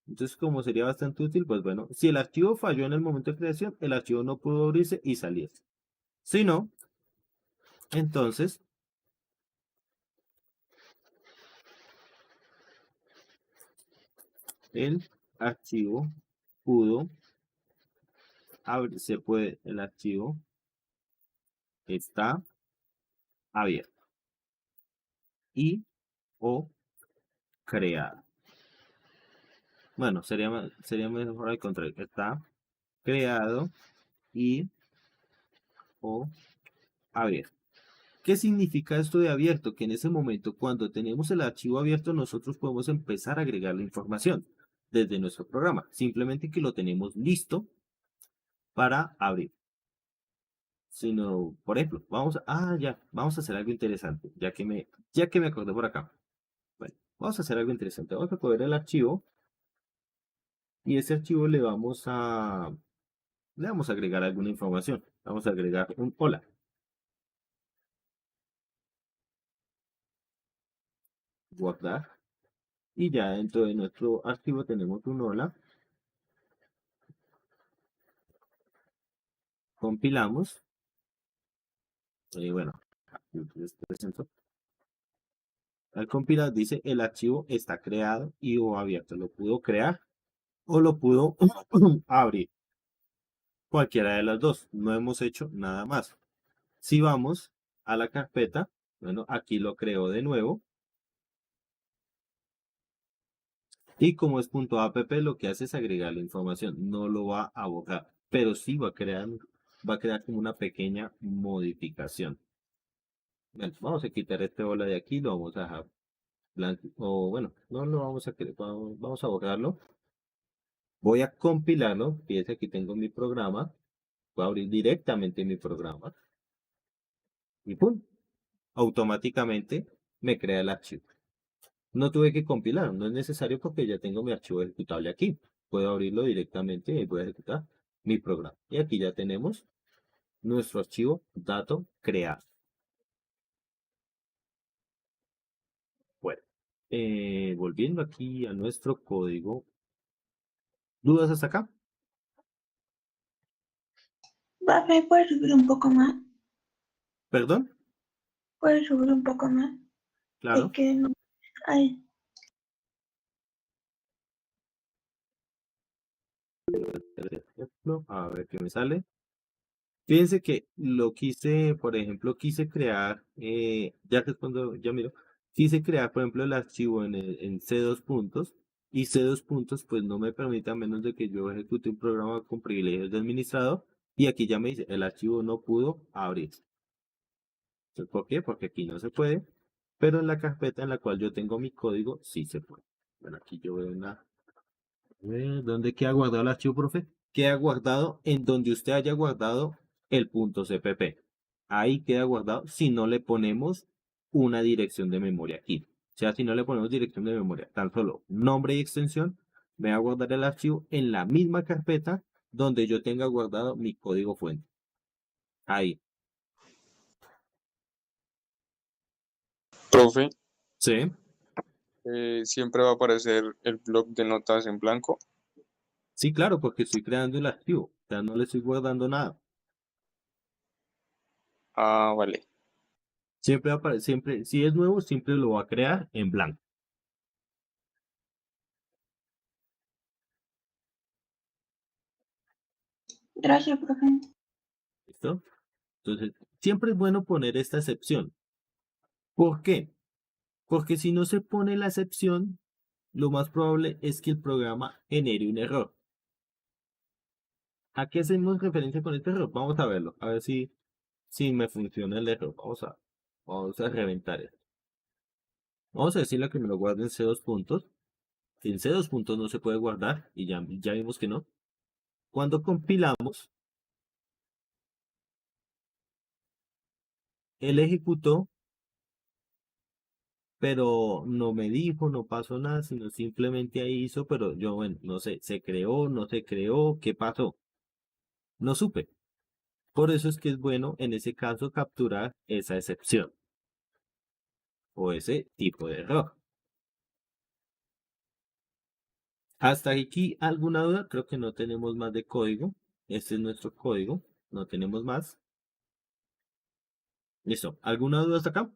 Entonces, como sería bastante útil, pues bueno, si el archivo falló en el momento de creación, el archivo no pudo abrirse y salir. Si no, entonces el archivo pudo abrir, el archivo está abierto y o creado. Bueno, sería mejor al contrario. Está creado y o abierto. ¿Qué significa esto de abierto? Que en ese momento, cuando tenemos el archivo abierto, nosotros podemos empezar a agregar la información desde nuestro programa. Simplemente que lo tenemos listo para abrir. Sino, por ejemplo, vamos a hacer algo interesante, ya que me acordé por acá. Bueno, vamos a hacer algo interesante. Vamos a coger el archivo y ese archivo le vamos a agregar alguna información. Vamos a agregar un hola. Guardar. Y ya dentro de nuestro archivo tenemos un hola. Compilamos. Y bueno, aquí les presento. Al compilar dice el archivo está creado y o abierto. Lo pudo crear o lo pudo abrir. Cualquiera de las dos. No hemos hecho nada más. Si vamos a la carpeta, bueno, aquí lo creo de nuevo. Y como es .app, lo que hace es agregar la información. No lo va a borrar, pero sí va a crear como una pequeña modificación. Bueno, vamos a quitar este bola de aquí, lo vamos a dejar blanco. O bueno, no lo vamos a borrarlo. Voy a compilarlo. Fíjense, aquí tengo mi programa. Voy a abrir directamente mi programa. Y ¡pum! Automáticamente me crea el archivo. No tuve que compilar, no es necesario porque ya tengo mi archivo ejecutable aquí. Puedo abrirlo directamente y voy a ejecutar mi programa. Y aquí ya tenemos nuestro archivo dato creado. Bueno, volviendo aquí a nuestro código. ¿Dudas hasta acá? Profe, ¿puedes subir un poco más? ¿Perdón? ¿Puedes subir un poco más? Es Claro. que no. Ay, A ver qué me sale. Fíjense que lo quise, por ejemplo, quise crear, ya respondo, ya miro, quise crear, por ejemplo, el archivo en C2 puntos, y C2 puntos, pues no me permite a menos de que yo ejecute un programa con privilegios de administrador, y aquí ya me dice, el archivo no pudo abrirse. Entonces, ¿por qué? Porque aquí no se puede, pero en la carpeta en la cual yo tengo mi código, sí se puede. Bueno, aquí yo veo una. ¿Dónde queda guardado el archivo, profe? Queda guardado en donde usted haya guardado el .cpp. Ahí queda guardado si no le ponemos una dirección de memoria aquí. O sea, si no le ponemos dirección de memoria, tan solo nombre y extensión, me va a guardar el archivo en la misma carpeta donde yo tenga guardado mi código fuente. Ahí. Profe, ¿Sí? siempre va a aparecer el bloc de notas en blanco. Sí, claro, porque estoy creando el archivo. O sea, no le estoy guardando nada. Ah, vale. Siempre aparece, siempre, si es nuevo, siempre lo va a crear en blanco. gracias, profe. ¿Listo? Entonces, siempre es bueno poner esta excepción. ¿Por qué? Porque si no se pone la excepción, lo más probable es que el programa genere un error. ¿A qué hacemos referencia con este error? Vamos a verlo, a ver si me funciona el error. Vamos a reventar esto. Vamos a decirle que me lo guarde en C2 puntos. En C2 puntos no se puede guardar y ya vimos que no. Cuando compilamos, él ejecutó, pero no me dijo, no pasó nada, sino simplemente ahí hizo, pero yo, bueno, no sé, se creó, no se creó, ¿qué pasó? No supe. Por eso es que es bueno en ese caso capturar esa excepción o ese tipo de error. Hasta aquí, ¿alguna duda? Creo que no tenemos más de código. Este es nuestro código. No tenemos más. Listo. ¿Alguna duda hasta acá?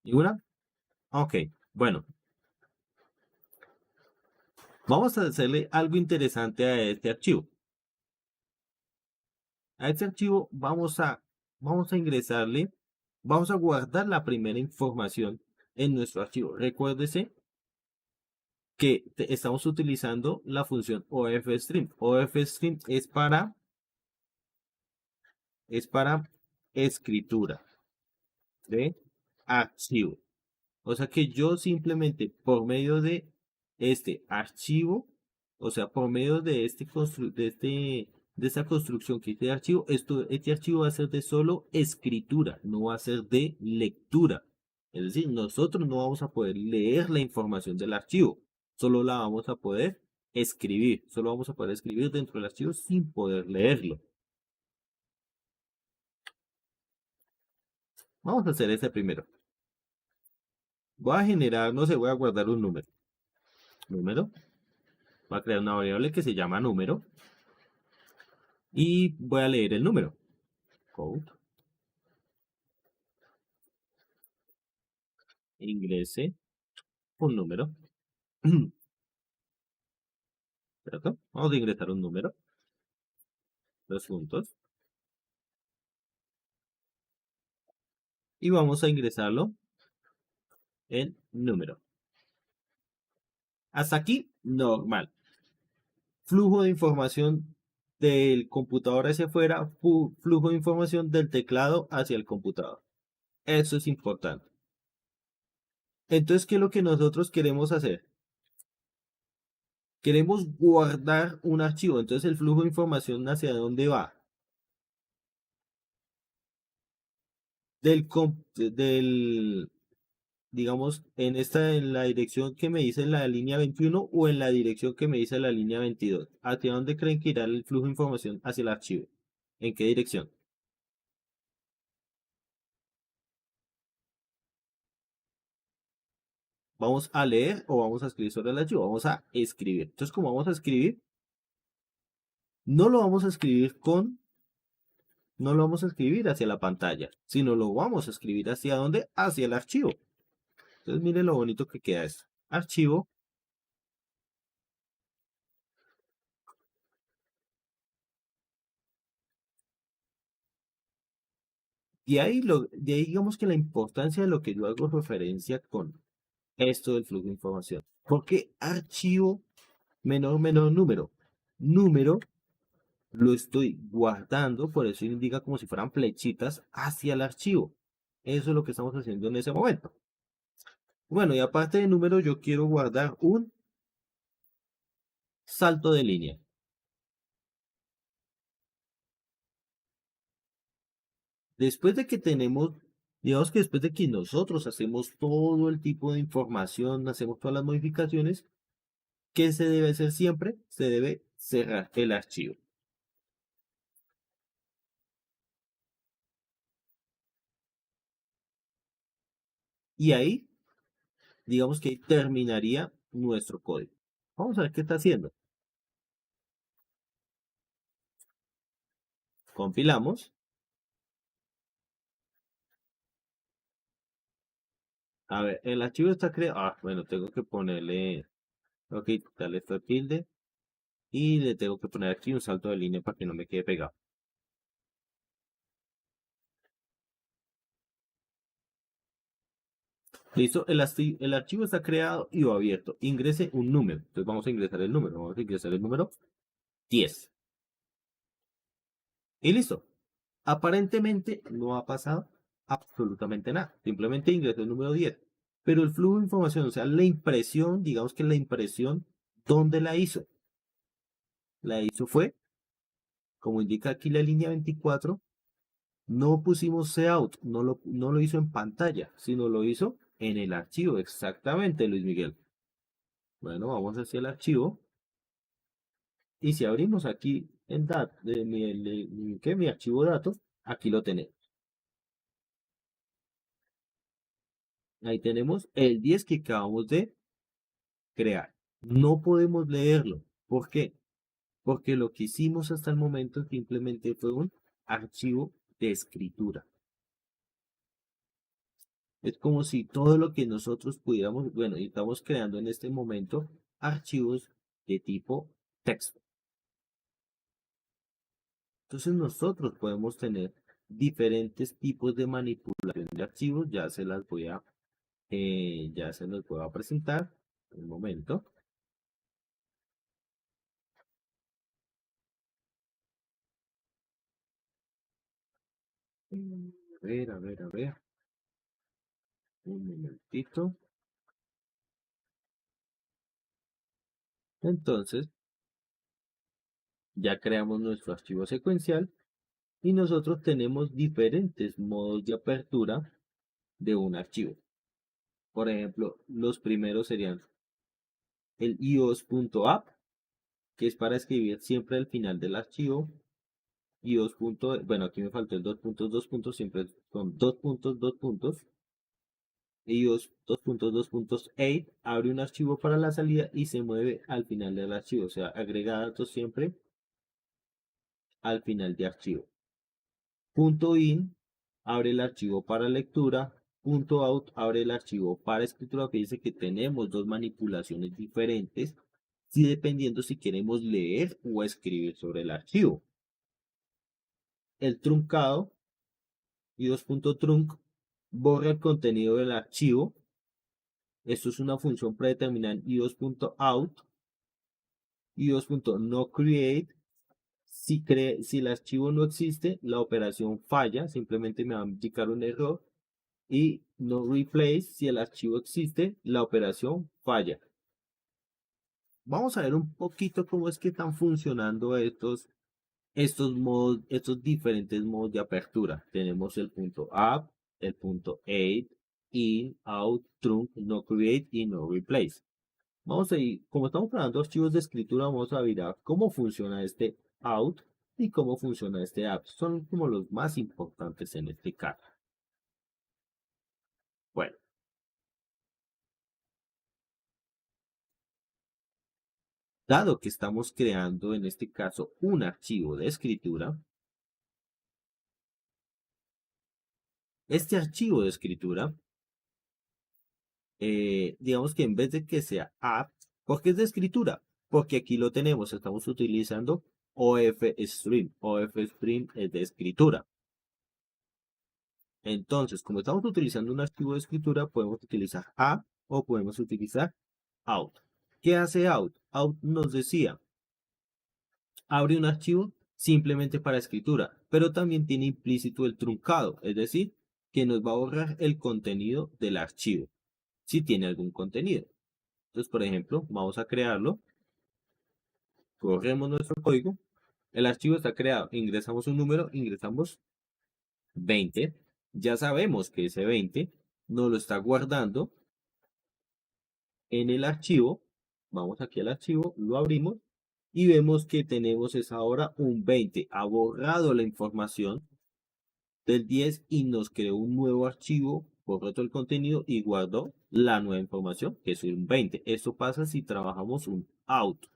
¿Ninguna? Ok, bueno. Vamos a hacerle algo interesante a este archivo. A este archivo vamos a ingresarle, vamos a guardar la primera información en nuestro archivo. Recuérdese que estamos utilizando la función OFStream. OFStream es para escritura de archivo. O sea que yo simplemente por medio de este archivo, o sea, por medio de de esta construcción que hice de archivo, este archivo va a ser de solo escritura, no va a ser de lectura. Es decir, nosotros no vamos a poder leer la información del archivo, solo la vamos a poder escribir, solo vamos a poder escribir dentro del archivo sin poder leerlo. Vamos a hacer este primero. Voy a generar, no sé, voy a guardar un número. Número. Voy a crear una variable que se llama número. Y voy a leer el número. Code. Ingrese un número. ¿Cierto? Vamos a ingresar un número. 2 puntos. Y vamos a ingresarlo en número. Hasta aquí, normal. Flujo de información del computador hacia afuera, flujo de información del teclado hacia el computador. Eso es importante. Entonces, ¿qué es lo que nosotros queremos hacer? Queremos guardar un archivo. Entonces, el flujo de información hacia dónde va. Digamos, en la dirección que me dice la línea 21 o en la dirección que me dice la línea 22. ¿Hacia dónde creen que irá el flujo de información hacia el archivo? ¿En qué dirección? ¿Vamos a leer o vamos a escribir sobre el archivo? Vamos a escribir. Entonces, como vamos a escribir, no lo vamos a escribir no lo vamos a escribir hacia la pantalla, sino lo vamos a escribir hacia dónde? Hacia el archivo. Entonces, miren lo bonito que queda esto. Archivo. De ahí digamos que la importancia de lo que yo hago referencia con esto del flujo de información. Porque archivo menor número. Número lo estoy guardando, por eso indica como si fueran flechitas hacia el archivo. Eso es lo que estamos haciendo en ese momento. Bueno, y aparte de número, yo quiero guardar un salto de línea. Después de que tenemos, digamos que después de que nosotros hacemos todo el tipo de información, hacemos todas las modificaciones, ¿qué se debe hacer siempre? Se debe cerrar el archivo. Y ahí, digamos que ahí terminaría nuestro código. Vamos a ver qué está haciendo. Compilamos. A ver, el archivo está creado. Ah, bueno, tengo que ponerle. Ok, quitarle esta tilde. Y le tengo que poner aquí un salto de línea para que no me quede pegado. Listo, el archivo está creado y va abierto. Ingrese un número. Entonces vamos a ingresar el número. Vamos a ingresar el número 10. Y listo. Aparentemente no ha pasado absolutamente nada. Simplemente ingresé el número 10. Pero el flujo de información, o sea, la impresión, digamos que la impresión, ¿dónde la hizo? La hizo fue, como indica aquí la línea 24, no pusimos cout, no lo hizo en pantalla, sino lo hizo en el archivo. Exactamente, Luis Miguel. Bueno, vamos hacia el archivo. Y si abrimos aquí en mi archivo datos, aquí lo tenemos. Ahí tenemos el 10 que acabamos de crear. No podemos leerlo. ¿Por qué? Porque lo que hicimos hasta el momento simplemente fue un archivo de escritura. Es como si todo lo que nosotros pudiéramos, bueno, y estamos creando en este momento archivos de tipo texto. Entonces nosotros podemos tener diferentes tipos de manipulación de archivos. Ya se los voy a presentar un momento. A ver. Un momentito. Entonces, ya creamos nuestro archivo secuencial y nosotros tenemos diferentes modos de apertura de un archivo. Por ejemplo, los primeros serían el ios.app, que es para escribir siempre al final del archivo. ios. Bueno, aquí me faltó el 2.2. Siempre son 2.2. ios 2.2.8 abre un archivo para la salida y se mueve al final del archivo, o sea, agrega datos siempre al final de archivo. .in abre el archivo para lectura. .out abre el archivo para escritura. Fíjense que tenemos dos manipulaciones diferentes, si dependiendo si queremos leer o escribir sobre el archivo. El truncado, ios.trunc, borra el contenido del archivo. Esto es una función predeterminada en ios.out. ios.noCreate. Si el archivo no existe, la operación falla, simplemente me va a indicar un error. Y no replace, si el archivo existe, la operación falla. Vamos a ver un poquito cómo es que están funcionando estos diferentes modos de apertura. Tenemos el .app, el .aid, in, out, trunc, no create y no replace. Vamos a ir, como estamos creando archivos de escritura, vamos a mirar cómo funciona este out y cómo funciona este app. Son como los más importantes en este caso. Bueno. Dado que estamos creando en este caso un archivo de escritura, este archivo de escritura, digamos que en vez de que sea app, ¿por qué es de escritura? Porque aquí lo tenemos, estamos utilizando OFStream. OFStream es de escritura. Entonces, como estamos utilizando un archivo de escritura, podemos utilizar app o podemos utilizar out. ¿Qué hace out? Out nos decía, abre un archivo simplemente para escritura, pero también tiene implícito el truncado, es decir, que nos va a borrar el contenido del archivo, si tiene algún contenido. Entonces, por ejemplo, vamos a crearlo, corremos nuestro código, el archivo está creado, ingresamos un número, ingresamos 20, ya sabemos que ese 20 nos lo está guardando en el archivo. Vamos aquí al archivo, lo abrimos y vemos que tenemos es ahora un 20. Ha borrado la información del 10 y nos creó un nuevo archivo, borró todo el contenido y guardó la nueva información, que es un 20. Esto pasa si trabajamos un out.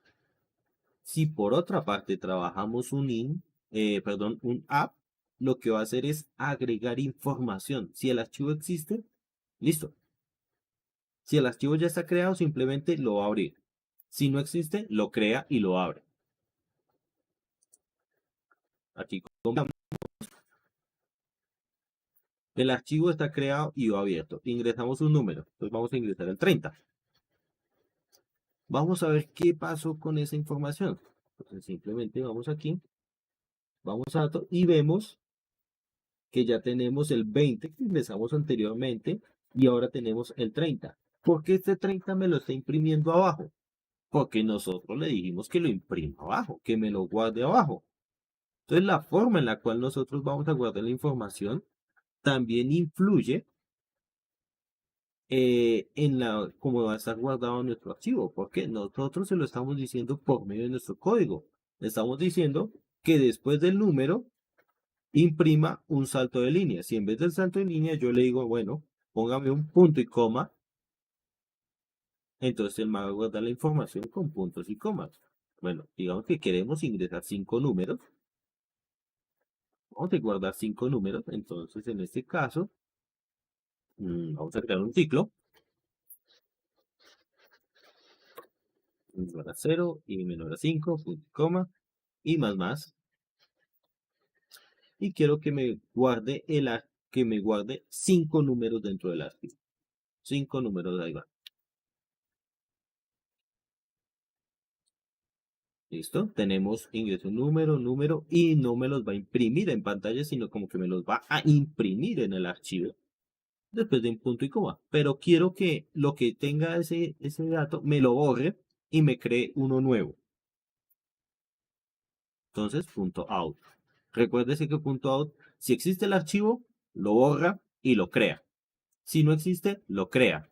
Si por otra parte trabajamos un un app, lo que va a hacer es agregar información. Si el archivo existe, listo. Si el archivo ya está creado, simplemente lo va a abrir. Si no existe, lo crea y lo abre. Aquí el archivo está creado y va abierto. Ingresamos un número. Entonces vamos a ingresar el 30. Vamos a ver qué pasó con esa información. Entonces simplemente vamos aquí. Vamos a datos y vemos que ya tenemos el 20 que ingresamos anteriormente y ahora tenemos el 30. ¿Por qué este 30 me lo está imprimiendo abajo? Porque nosotros le dijimos que lo imprima abajo, que me lo guarde abajo. Entonces la forma en la cual nosotros vamos a guardar la información también influye en cómo va a estar guardado nuestro archivo, porque nosotros se lo estamos diciendo por medio de nuestro código. Le estamos diciendo que después del número imprima un salto de línea. Si en vez del salto de línea yo le digo, bueno, póngame un punto y coma, entonces él me va a guardar la información con puntos y comas. Bueno, digamos que queremos ingresar 5 números. Vamos a guardar 5 números. Entonces, en este caso, Vamos a crear un ciclo. Menor a 0 y menor a 5, punto y coma, y más. Y quiero que me guarde que me guarde 5 números dentro del archivo. 5 números, ahí va. ¿Listo? Tenemos ingreso número, y no me los va a imprimir en pantalla, sino como que me los va a imprimir en el archivo. Después de un punto y coma. Pero quiero que lo que tenga ese dato me lo borre y me cree uno nuevo. Entonces, punto out. Recuérdese que punto out, si existe el archivo, lo borra y lo crea. Si no existe, lo crea.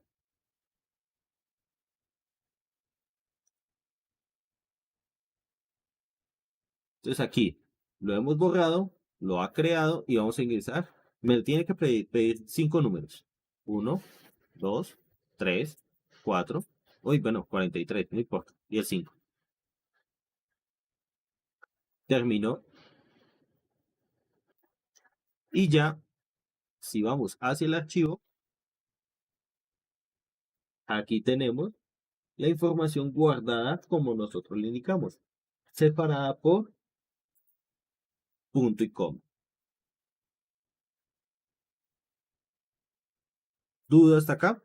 Entonces aquí lo hemos borrado, lo ha creado y vamos a ingresar. Me tiene que pedir 5 números. 1, 2, 3, 4. Uy, bueno, 43, no importa. Y el 5. Terminó. Y ya, si vamos hacia el archivo, aquí tenemos la información guardada como nosotros le indicamos, separada por punto y coma. ¿Duda hasta acá?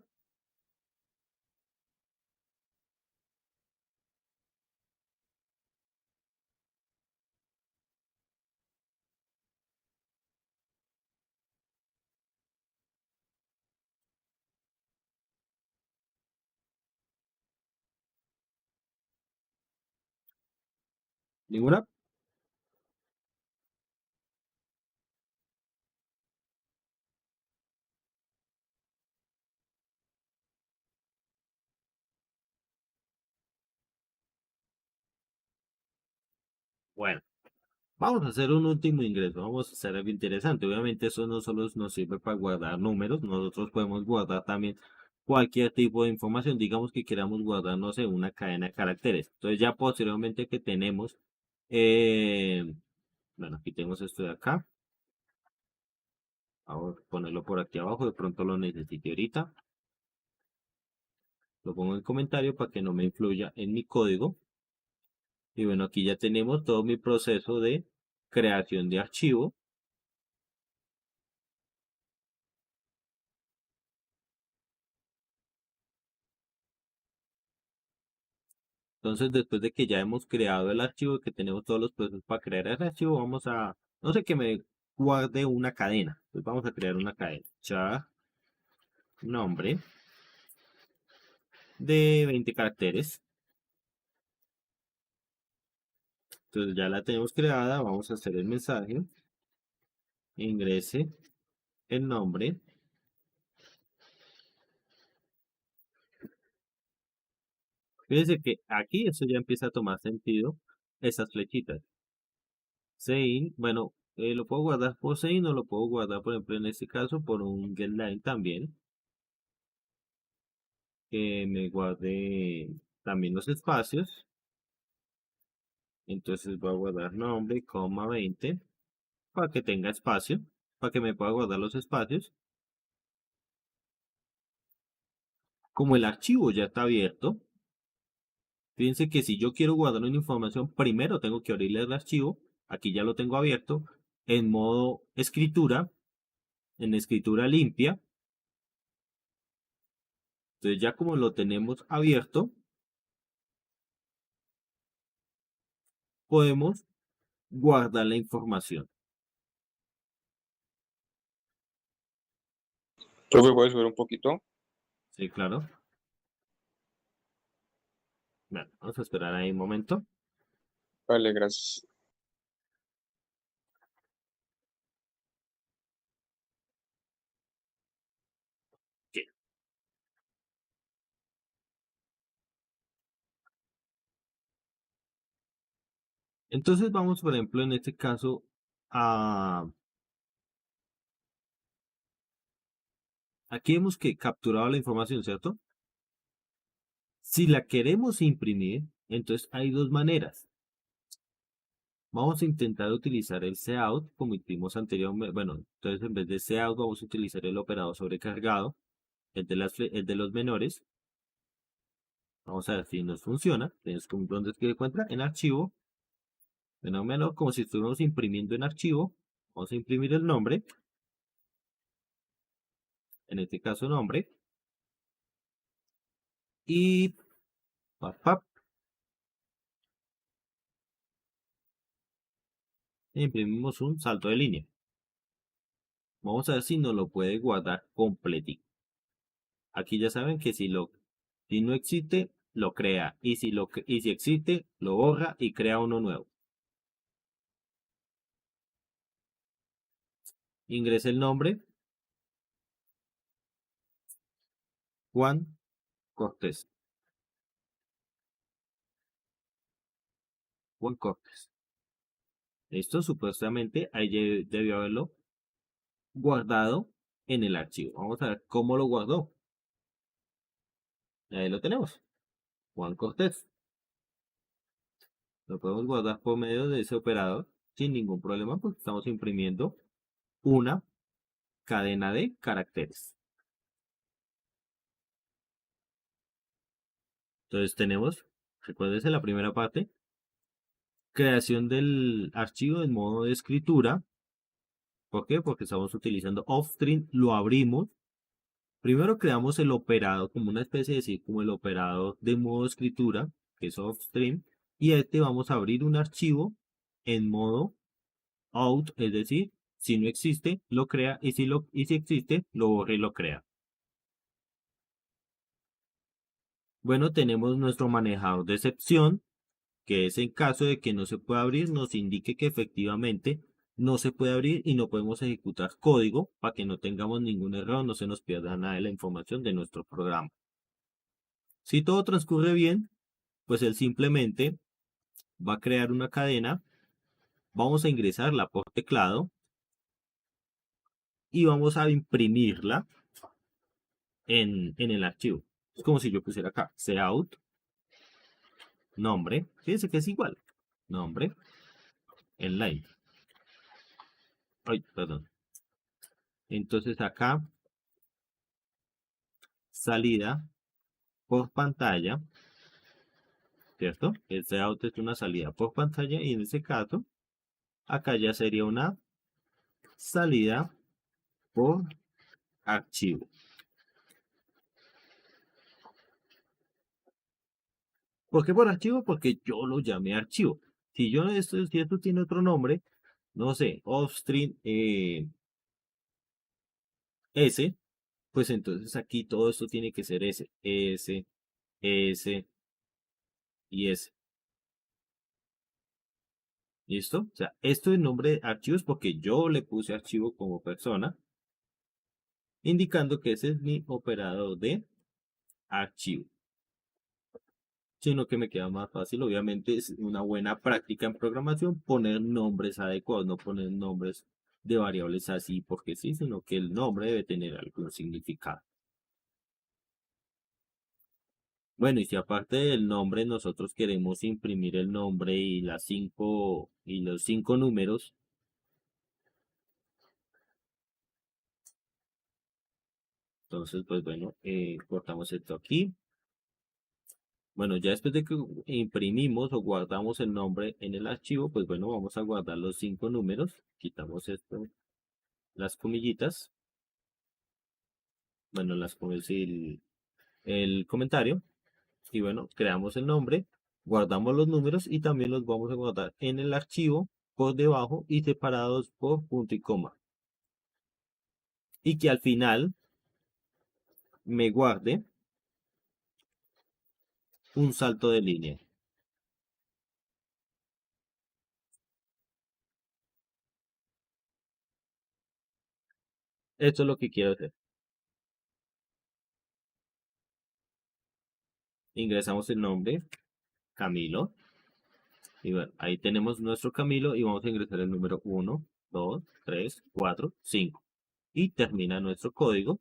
¿Ninguna? Bueno, vamos a hacer un último ingreso. Vamos a hacer algo interesante. Obviamente eso no solo nos sirve para guardar números, nosotros podemos guardar también cualquier tipo de información. Digamos que queramos guardar, no sé, una cadena de caracteres. Entonces ya posteriormente que tenemos, bueno, quitemos esto de acá. Vamos a ponerlo por aquí abajo, de pronto lo necesite ahorita. Lo pongo en comentario para que no me influya en mi código. Y bueno, aquí ya tenemos todo mi proceso de creación de archivo. Entonces, después de que ya hemos creado el archivo, que tenemos todos los procesos para crear el archivo, vamos a, no sé, que me guarde una cadena. Pues vamos a crear una cadena. Char nombre de 20 caracteres. Entonces ya la tenemos creada. Vamos a hacer el mensaje. Ingrese el nombre. Fíjense que aquí eso ya empieza a tomar sentido. Esas flechitas. Sein, bueno, lo puedo guardar por Sein o lo puedo guardar, por ejemplo, en este caso, por un getLine también. Que me guarde también los espacios. Entonces voy a guardar nombre, coma 20, para que tenga espacio, para que me pueda guardar los espacios. Como el archivo ya está abierto, fíjense que si yo quiero guardar una información, primero tengo que abrirle el archivo. Aquí ya lo tengo abierto en modo escritura, en escritura limpia. Entonces ya como lo tenemos abierto, podemos guardar la información. Profe, ¿puede subir un poquito? Sí, claro. Bueno, vamos a esperar ahí un momento. Vale, gracias. Sí. Entonces vamos, por ejemplo, en este caso, a... Aquí hemos que capturado la información, ¿cierto? Si la queremos imprimir, entonces hay dos maneras. Vamos a intentar utilizar el cout como hicimos anteriormente. Bueno, entonces en vez de cout vamos a utilizar el operador sobrecargado, el de los menores. Vamos a ver si nos funciona. ¿Dónde es que se encuentra? En archivo. Menor menor, como si estuviéramos imprimiendo en archivo. Vamos a imprimir el nombre. En este caso nombre. Y imprimimos un salto de línea. Vamos a ver si nos lo puede guardar completito. Aquí ya saben que si no existe, lo crea. Y si existe, lo borra y crea uno nuevo. Ingrese el nombre. Juan Cortés. Juan Cortés. Esto supuestamente ahí debió haberlo guardado en el archivo. Vamos a ver cómo lo guardó. Ahí lo tenemos. Juan Cortés. Lo podemos guardar por medio de ese operador sin ningún problema porque estamos imprimiendo una cadena de caracteres. Entonces tenemos, recuérdense la primera parte, creación del archivo en modo de escritura. ¿Por qué? Porque estamos utilizando Offstream, lo abrimos. Primero creamos el operador como una especie de decir, como el operador de modo de escritura, que es Offstream, y a este vamos a abrir un archivo en modo out, es decir, si no existe, lo crea, y si existe, lo borra y lo crea. Bueno, tenemos nuestro manejador de excepción, que es en caso de que no se pueda abrir, nos indique que efectivamente no se puede abrir y no podemos ejecutar código para que no tengamos ningún error, no se nos pierda nada de la información de nuestro programa. Si todo transcurre bien, pues él simplemente va a crear una cadena, vamos a ingresarla por teclado y vamos a imprimirla en el archivo. Es como si yo pusiera acá, cout, nombre, fíjense que es igual, nombre, en line. Ay, perdón. Entonces acá, salida por pantalla, ¿cierto? El cout es una salida por pantalla y en ese caso, acá ya sería una salida por archivo. ¿Por qué por archivo? Porque yo lo llamé archivo. Si esto tiene otro nombre, no sé, Offstream S, pues entonces aquí todo esto tiene que ser S, S, S y S. ¿Listo? O sea, esto es nombre de archivos porque yo le puse archivo como persona, indicando que ese es mi operador de archivo. Sino que me queda más fácil, obviamente es una buena práctica en programación poner nombres adecuados, no poner nombres de variables así porque sí, sino que el nombre debe tener algún significado. Bueno, y si aparte del nombre nosotros queremos imprimir el nombre y los 5 números, entonces pues bueno, cortamos esto aquí. Bueno, ya después de que imprimimos o guardamos el nombre en el archivo, pues bueno, vamos a guardar los 5 números. Quitamos esto, las comillitas. Bueno, el comentario. Y bueno, creamos el nombre, guardamos los números y también los vamos a guardar en el archivo por debajo y separados por punto y coma. Y que al final me guarde un salto de línea. Esto es lo que quiero hacer. Ingresamos el nombre, Camilo. Y bueno, ahí tenemos nuestro Camilo y vamos a ingresar el número 1, 2, 3, 4, 5. Y termina nuestro código.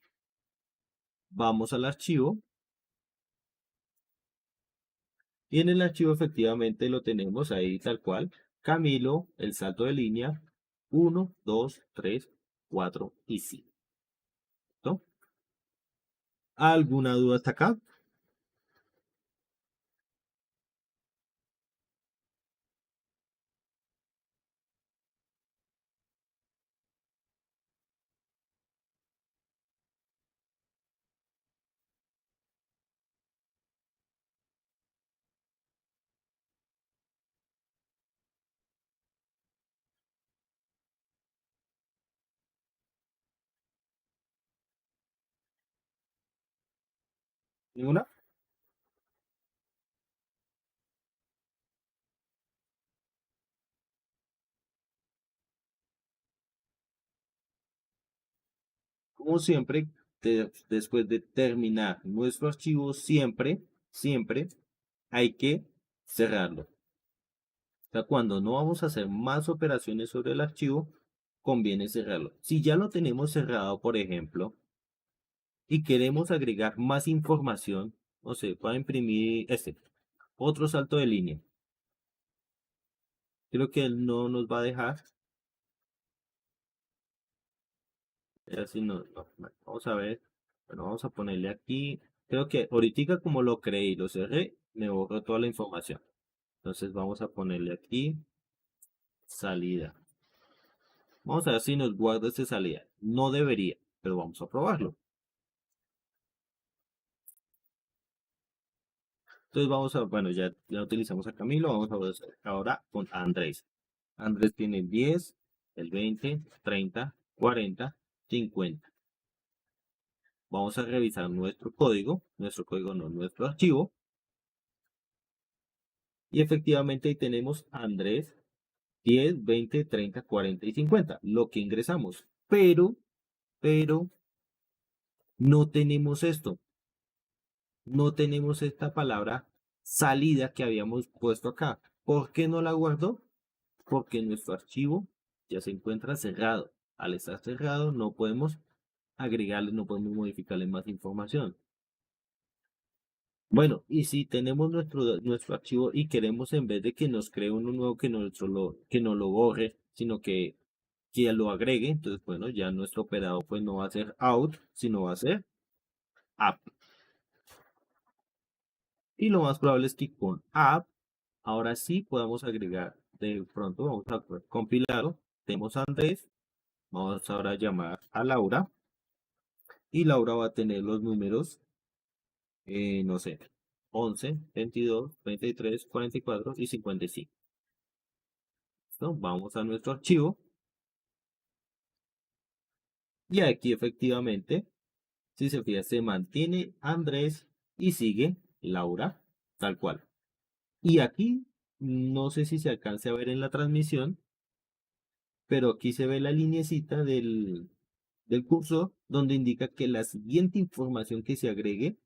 Vamos al archivo. Y en el archivo efectivamente lo tenemos ahí tal cual. Camilo, el salto de línea 1, 2, 3, 4 y 5. ¿Listo? ¿Alguna duda hasta acá? ¿Ninguna? Como siempre, después de terminar nuestro archivo, siempre hay que cerrarlo. O sea, cuando no vamos a hacer más operaciones sobre el archivo, conviene cerrarlo. Si ya lo tenemos cerrado, por ejemplo, y queremos agregar más información, o sea, para imprimir otro salto de línea. Creo que él no nos va a dejar. Así bueno, vamos a ver. Bueno, vamos a ponerle aquí. Creo que ahorita como lo creé y lo cerré, me borró toda la información. Entonces vamos a ponerle aquí salida. Vamos a ver si nos guarda esta salida. No debería, pero vamos a probarlo. Entonces vamos a, bueno, ya utilizamos a Camilo, vamos a ver ahora con Andrés. Andrés tiene 10, el 20, 30, 40, 50. Vamos a revisar nuestro código no, nuestro archivo. Y efectivamente ahí tenemos Andrés 10, 20, 30, 40 y 50, lo que ingresamos. Pero no tenemos esto. No tenemos esta palabra salida que habíamos puesto acá. ¿Por qué no la guardó? Porque nuestro archivo ya se encuentra cerrado. Al estar cerrado no podemos agregarle, no podemos modificarle más información. Bueno, y si tenemos nuestro archivo y queremos en vez de que nos cree uno nuevo que que no lo borre, sino que lo agregue, entonces bueno, ya nuestro operador pues no va a ser out, sino va a ser app. Y lo más probable es que con app, ahora sí podamos agregar de pronto, vamos a compilarlo. Tenemos a Andrés, vamos ahora a llamar a Laura y Laura va a tener los números, no sé, 11, 22, 23, 44 y 55. ¿Listo? Vamos a nuestro archivo y aquí efectivamente, si se fija, se mantiene Andrés y sigue Laura, tal cual. Y aquí, no sé si se alcance a ver en la transmisión, pero aquí se ve la linecita del cursor donde indica que la siguiente información que se agregue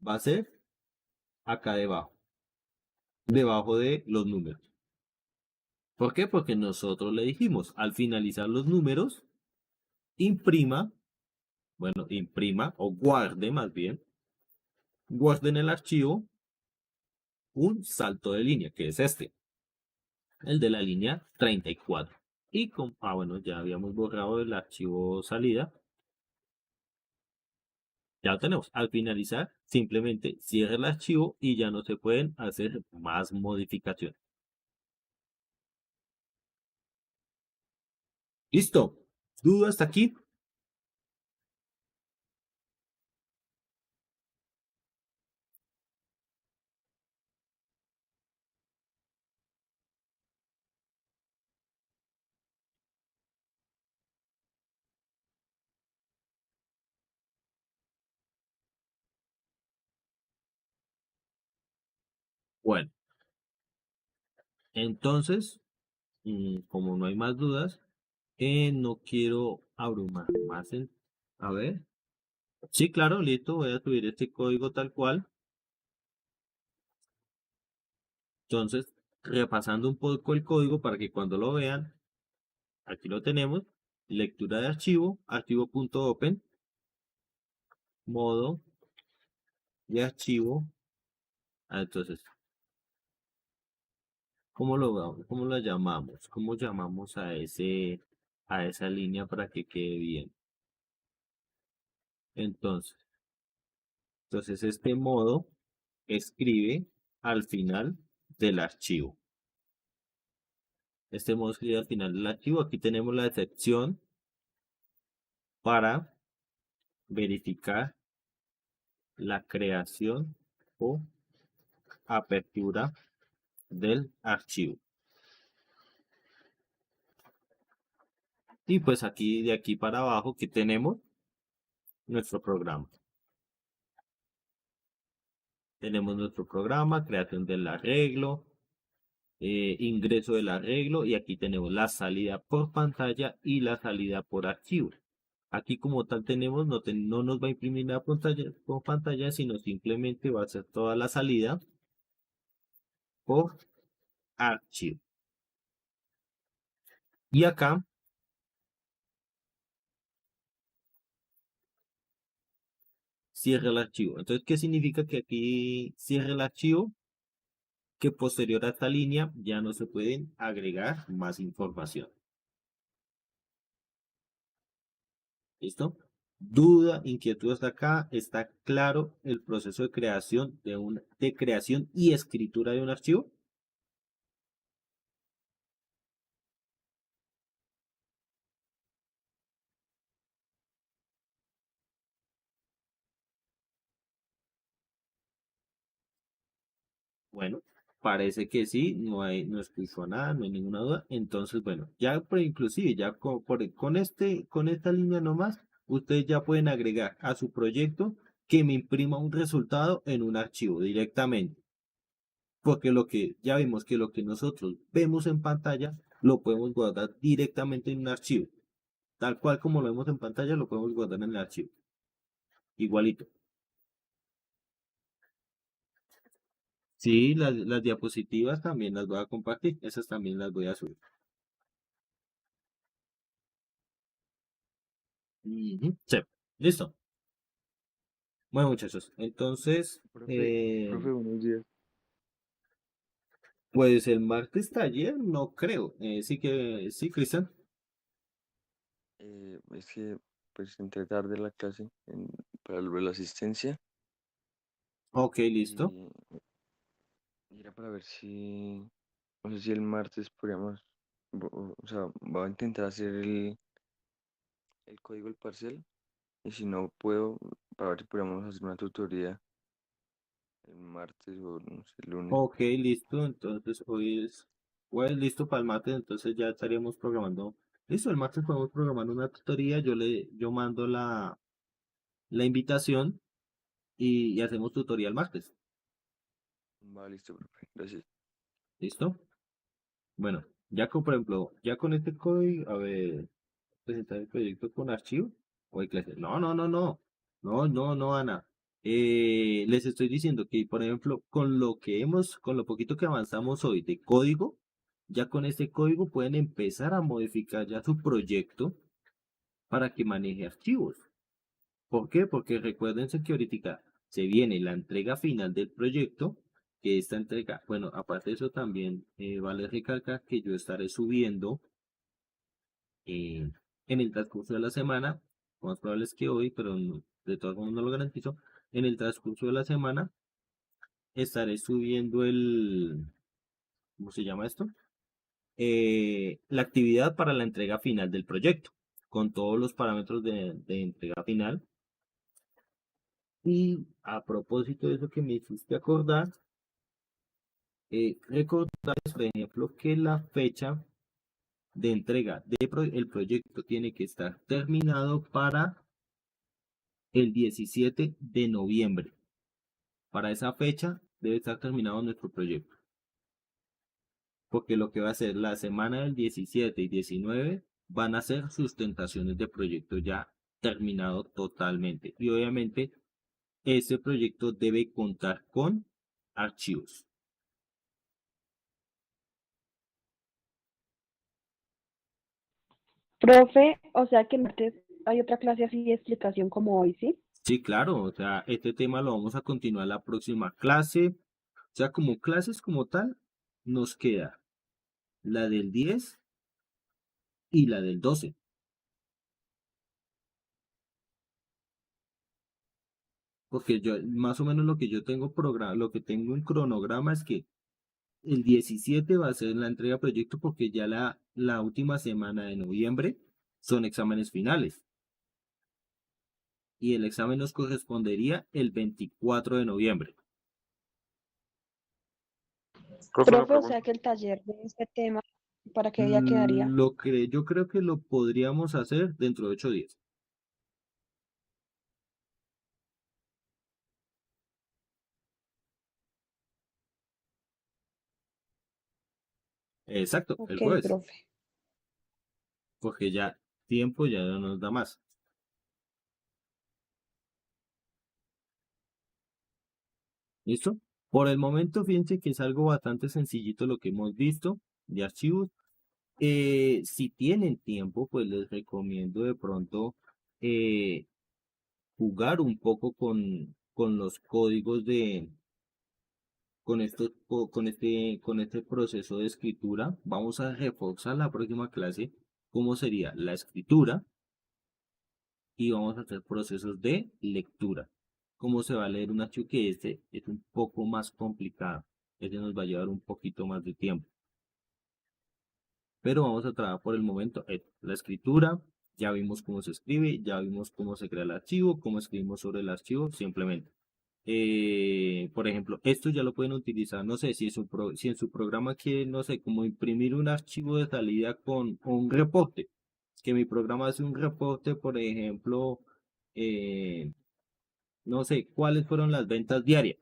va a ser acá debajo de los números. ¿Por qué? Porque nosotros le dijimos, al finalizar los números, imprima o guarde más bien, guarde en el archivo un salto de línea, que es el de la línea 34. Y bueno, ya habíamos borrado el archivo salida. Ya lo tenemos. Al finalizar, simplemente cierra el archivo y ya no se pueden hacer más modificaciones. ¿Listo? ¿Duda hasta aquí? Bueno, entonces, como no hay más dudas, no quiero abrumar más. A ver. Sí, claro, listo. Voy a subir este código tal cual. Entonces, repasando un poco el código para que cuando lo vean, aquí lo tenemos. Lectura de archivo, archivo.open, modo de archivo. Entonces, ¿Cómo la llamamos? ¿Cómo llamamos a esa línea para que quede bien? Entonces, este modo escribe al final del archivo. Este modo escribe al final del archivo. Aquí tenemos la excepción para verificar la creación o apertura del archivo. Y pues aquí, de aquí para abajo, que tenemos nuestro programa. Tenemos nuestro programa, creación del arreglo, ingreso del arreglo, y aquí tenemos la salida por pantalla y la salida por archivo. Aquí como tal tenemos, no nos va a imprimir la pantalla por pantalla, sino simplemente va a ser toda la salida por archivo. Y acá cierra el archivo. Entonces, ¿qué significa que aquí cierre el archivo? Que posterior a esta línea ya no se pueden agregar más información. ¿Listo? Duda, inquietud hasta acá. ¿Está claro el proceso de creación de creación y escritura de un archivo? Bueno, parece que sí, no escucho nada, no hay ninguna duda. Entonces, bueno, ya inclusive ya con esta línea nomás, ustedes ya pueden agregar a su proyecto que me imprima un resultado en un archivo directamente. Porque ya vimos que lo que nosotros vemos en pantalla lo podemos guardar directamente en un archivo. Tal cual como lo vemos en pantalla, lo podemos guardar en el archivo. Igualito. Sí, las diapositivas también las voy a compartir. Esas también las voy a subir. Ujú, sí, listo. Bueno, muchachos, entonces, Profe, buenos días. pues el martes taller no creo. Sí, Cristian. Es que pues entré tarde a la clase para lo de la asistencia Ok, listo. y era para ver si, no sé si el martes podríamos, o sea, voy a intentar hacer el código del parcial y si no puedo, para ver si podríamos hacer una tutoría el martes o no sé, el lunes. Ok, listo. Entonces hoy es listo para el martes, entonces ya estaríamos programando. Listo, el martes podemos programar una tutoría. Yo mando la invitación y hacemos tutoría el martes. Va, listo, profe, gracias. ¿Listo? Bueno, por ejemplo, ya con este código, a ver, presentar el proyecto con archivo o hay clase. No, no, no, no. No, no, no, Ana. Les estoy diciendo que, por ejemplo, con lo poquito que avanzamos hoy de código, ya con este código pueden empezar a modificar ya su proyecto para que maneje archivos. ¿Por qué? Porque recuérdense que ahorita se viene la entrega final del proyecto, que esta entrega, bueno, aparte de eso también vale recalcar que yo estaré subiendo eh, en el transcurso de la semana, lo más probable es que hoy, pero de todas formas no lo garantizo, en el transcurso de la semana estaré subiendo ¿cómo se llama esto? La actividad para la entrega final del proyecto, con todos los parámetros de entrega final. Y a propósito de eso que me hiciste acordar, recordarles, por ejemplo, que la fecha de entrega del proyecto tiene que estar terminado para el 17 de noviembre. Para esa fecha debe estar terminado nuestro proyecto. Porque lo que va a ser la semana del 17 y 19 van a ser sustentaciones de proyecto ya terminado totalmente. Y obviamente ese proyecto debe contar con archivos. Profe, o sea que martes hay otra clase así de explicación como hoy, ¿sí? Sí, claro, o sea, este tema lo vamos a continuar la próxima clase. O sea, como clases como tal, nos queda la del 10 y la del 12. Porque yo, más o menos lo que yo tengo lo que tengo en cronograma es que el 17 va a ser la entrega de proyecto porque ya la última semana de noviembre son exámenes finales. Y el examen nos correspondería el 24 de noviembre. Profe, una Profe, o sea pregunta. que el taller de este tema, ¿para qué día quedaría? Yo creo que lo podríamos hacer dentro de 8 días. Exacto, el Ok, jueves. profe. Porque ya tiempo ya no nos da más. ¿Listo? Por el momento, fíjense que es algo bastante sencillito lo que hemos visto de archivos. Si tienen tiempo, pues les recomiendo de pronto eh, jugar un poco con los códigos con este proceso de escritura. Vamos a reforzar la próxima clase cómo sería la escritura y vamos a hacer procesos de lectura. Cómo se va a leer un archivo que este es un poco más complicado. Este nos va a llevar un poquito más de tiempo. Pero vamos a trabajar por el momento la escritura. Ya vimos cómo se escribe, ya vimos cómo se crea el archivo, cómo escribimos sobre el archivo, simplemente. Por ejemplo, esto ya lo pueden utilizar, no sé, si en su programa quieren, no sé, como imprimir un archivo de salida con un reporte, que mi programa hace un reporte, por ejemplo, eh, no sé, cuáles fueron las ventas diarias.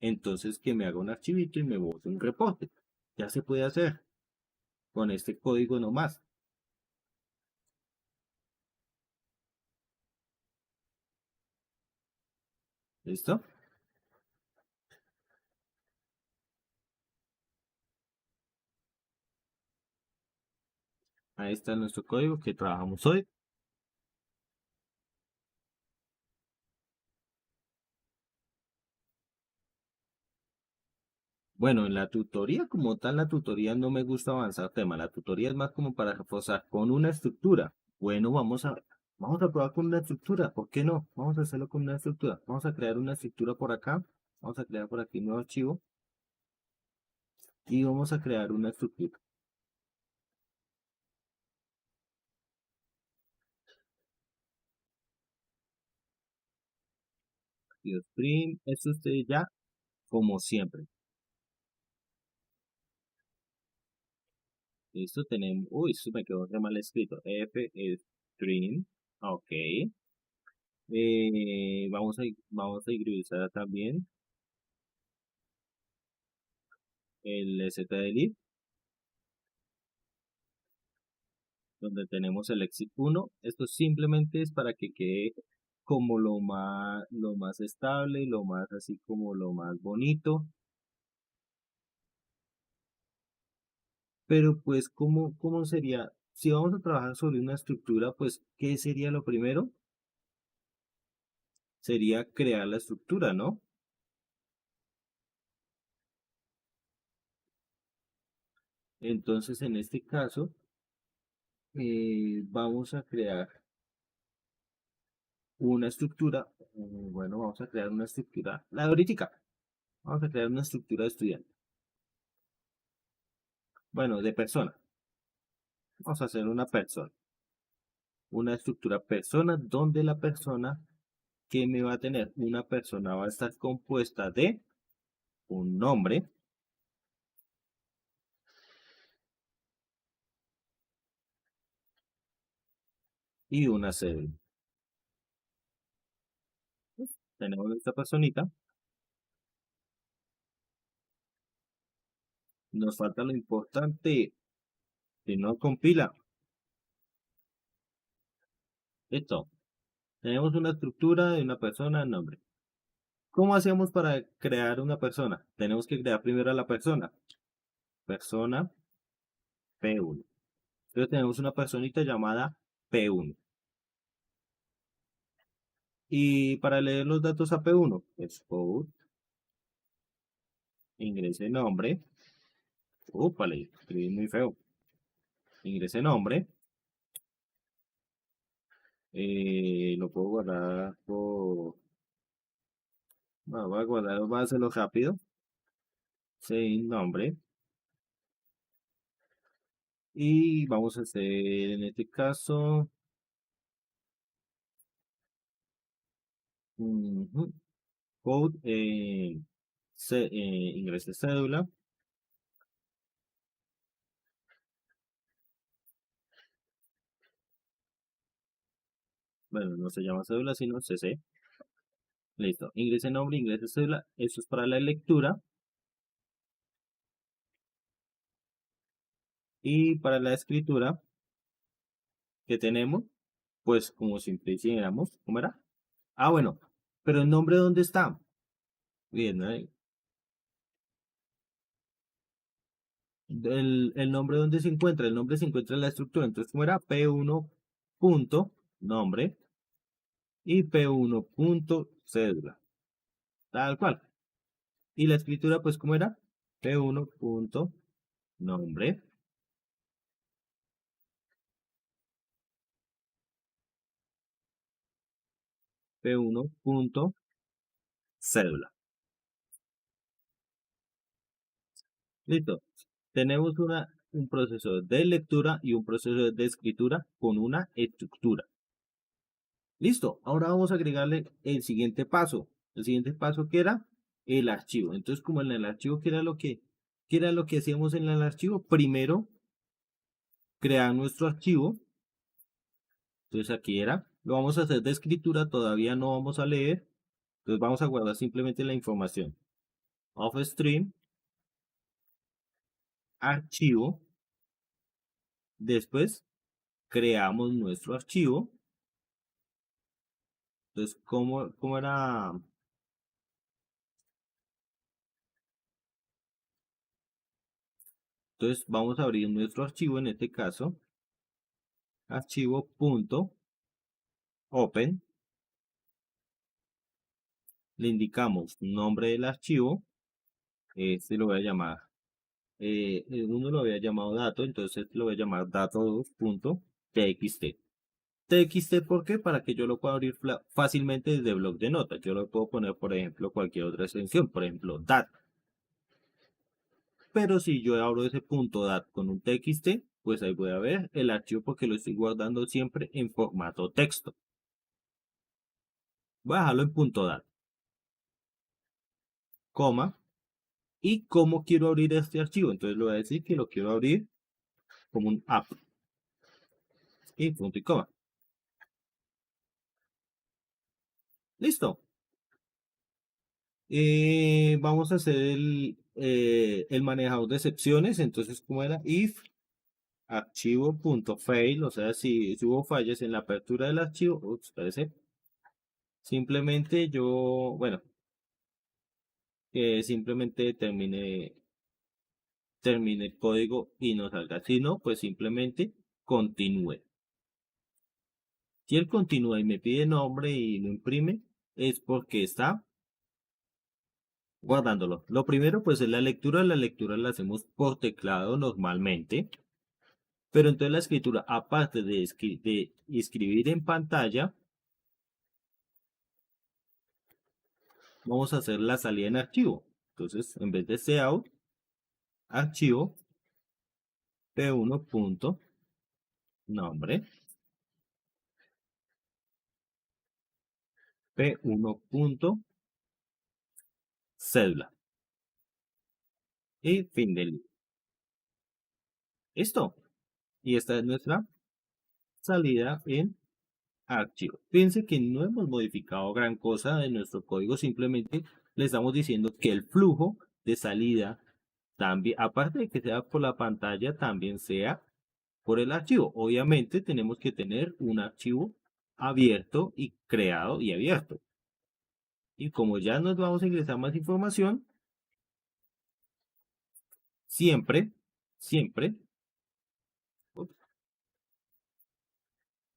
Entonces, que me haga un archivito y me bote un reporte. Ya se puede hacer con este código nomás. ¿Listo? Ahí está nuestro código que trabajamos hoy. Bueno, en la tutoría como tal, la tutoría no me gusta avanzar tema. La tutoría es más como para reforzar con una estructura. Bueno, vamos a probar con una estructura. ¿Por qué no? Vamos a hacerlo con una estructura. Vamos a crear una estructura por acá. Vamos a crear por aquí un nuevo archivo. Y vamos a crear una estructura. Print, esto ustedes ya, como siempre. Listo, tenemos. Uy, esto me quedó re mal escrito. F string. Ok. Vamos a ingresar también el stdlib, donde tenemos el exit 1. Esto simplemente es para que quede como lo más estable, lo más así como lo más bonito. Pero pues, ¿cómo sería? Si vamos a trabajar sobre una estructura, pues, ¿qué sería lo primero? Sería crear la estructura, ¿no? Entonces, en este caso, vamos a crear una estructura. Bueno, vamos a crear una estructura, la de ahorita. Vamos a crear una estructura de estudiante. Bueno, de persona. Vamos a hacer una persona. Una estructura persona donde la persona que me va a tener, una persona va a estar compuesta de un nombre, y una cédula. Tenemos esta personita. Nos falta lo importante, que no compila. Listo. Tenemos una estructura de una persona, nombre. ¿Cómo hacemos para crear una persona? Tenemos que crear primero a la persona. Persona P1. Entonces tenemos una personita llamada P1. Y para leer los datos a P1, es code, ingrese nombre, Úpale, escribí muy feo. Ingrese nombre. Lo puedo guardar por... Bueno, voy a guardar, voy a hacerlo rápido. Sin nombre. Y vamos a hacer en este caso... Code, ingrese cédula. Bueno, no se llama cédula, sino CC. Listo. Ingrese nombre, ingrese cédula. Eso es para la lectura. Y para la escritura que tenemos, pues como siempre hiciéramos, ¿cómo era? Ah, bueno, pero el nombre ¿dónde está? Bien, ¿eh? El nombre ¿dónde se encuentra? El nombre se encuentra en la estructura. Entonces, ¿cómo era? P1 punto nombre y P1 punto cédula. Tal cual. Y la escritura, pues, ¿cómo era? P1 punto nombre. P1 punto cédula. Listo. Tenemos un proceso de lectura y un proceso de escritura con una estructura. Listo. Ahora vamos a agregarle el siguiente paso. El siguiente paso que era el archivo. Entonces, como en el archivo, qué era lo que hacíamos en el archivo? Primero, crear nuestro archivo. Entonces aquí era. Lo vamos a hacer de escritura. Todavía no vamos a leer. Entonces vamos a guardar simplemente la información. Of stream. Archivo. Después creamos nuestro archivo. Entonces, ¿cómo era? Entonces, vamos a abrir nuestro archivo, en este caso, archivo.open. Le indicamos nombre del archivo. Este lo voy a llamar, uno lo había llamado dato, entonces lo voy a llamar dato2.txt. TXT, ¿por qué? Para que yo lo pueda abrir fácilmente desde bloc de notas. Yo lo puedo poner, por ejemplo, cualquier otra extensión, por ejemplo, DAT. Pero si yo abro ese punto DAT con un TXT, pues ahí voy a ver el archivo porque lo estoy guardando siempre en formato texto. Voy a dejarlo en punto DAT, coma, y cómo quiero abrir este archivo. Entonces le voy a decir que lo quiero abrir como un app. Y punto y coma. Listo. Vamos a hacer el manejador de excepciones. Entonces, ¿cómo era? If archivo.fail, o sea, si hubo fallas en la apertura del archivo, ups, parece. Simplemente yo, bueno, que simplemente termine el código y no salga. Si no, pues simplemente continúe. Si él continúa y me pide nombre y lo imprime, es porque está guardándolo. Lo primero, pues es la lectura. La lectura la hacemos por teclado normalmente. Pero entonces la escritura, aparte de escribir en pantalla, vamos a hacer la salida en archivo. Entonces, en vez de cout, archivo, p1 punto nombre, p1 punto cédula y fin del libro. Listo. Y esta es nuestra salida en archivo. Fíjense que no hemos modificado gran cosa en nuestro código, simplemente le estamos diciendo que el flujo de salida también, aparte de que sea por la pantalla, también sea por el archivo. Obviamente tenemos que tener un archivo abierto y creado y abierto. Y como ya nos vamos a ingresar más información, siempre, ups,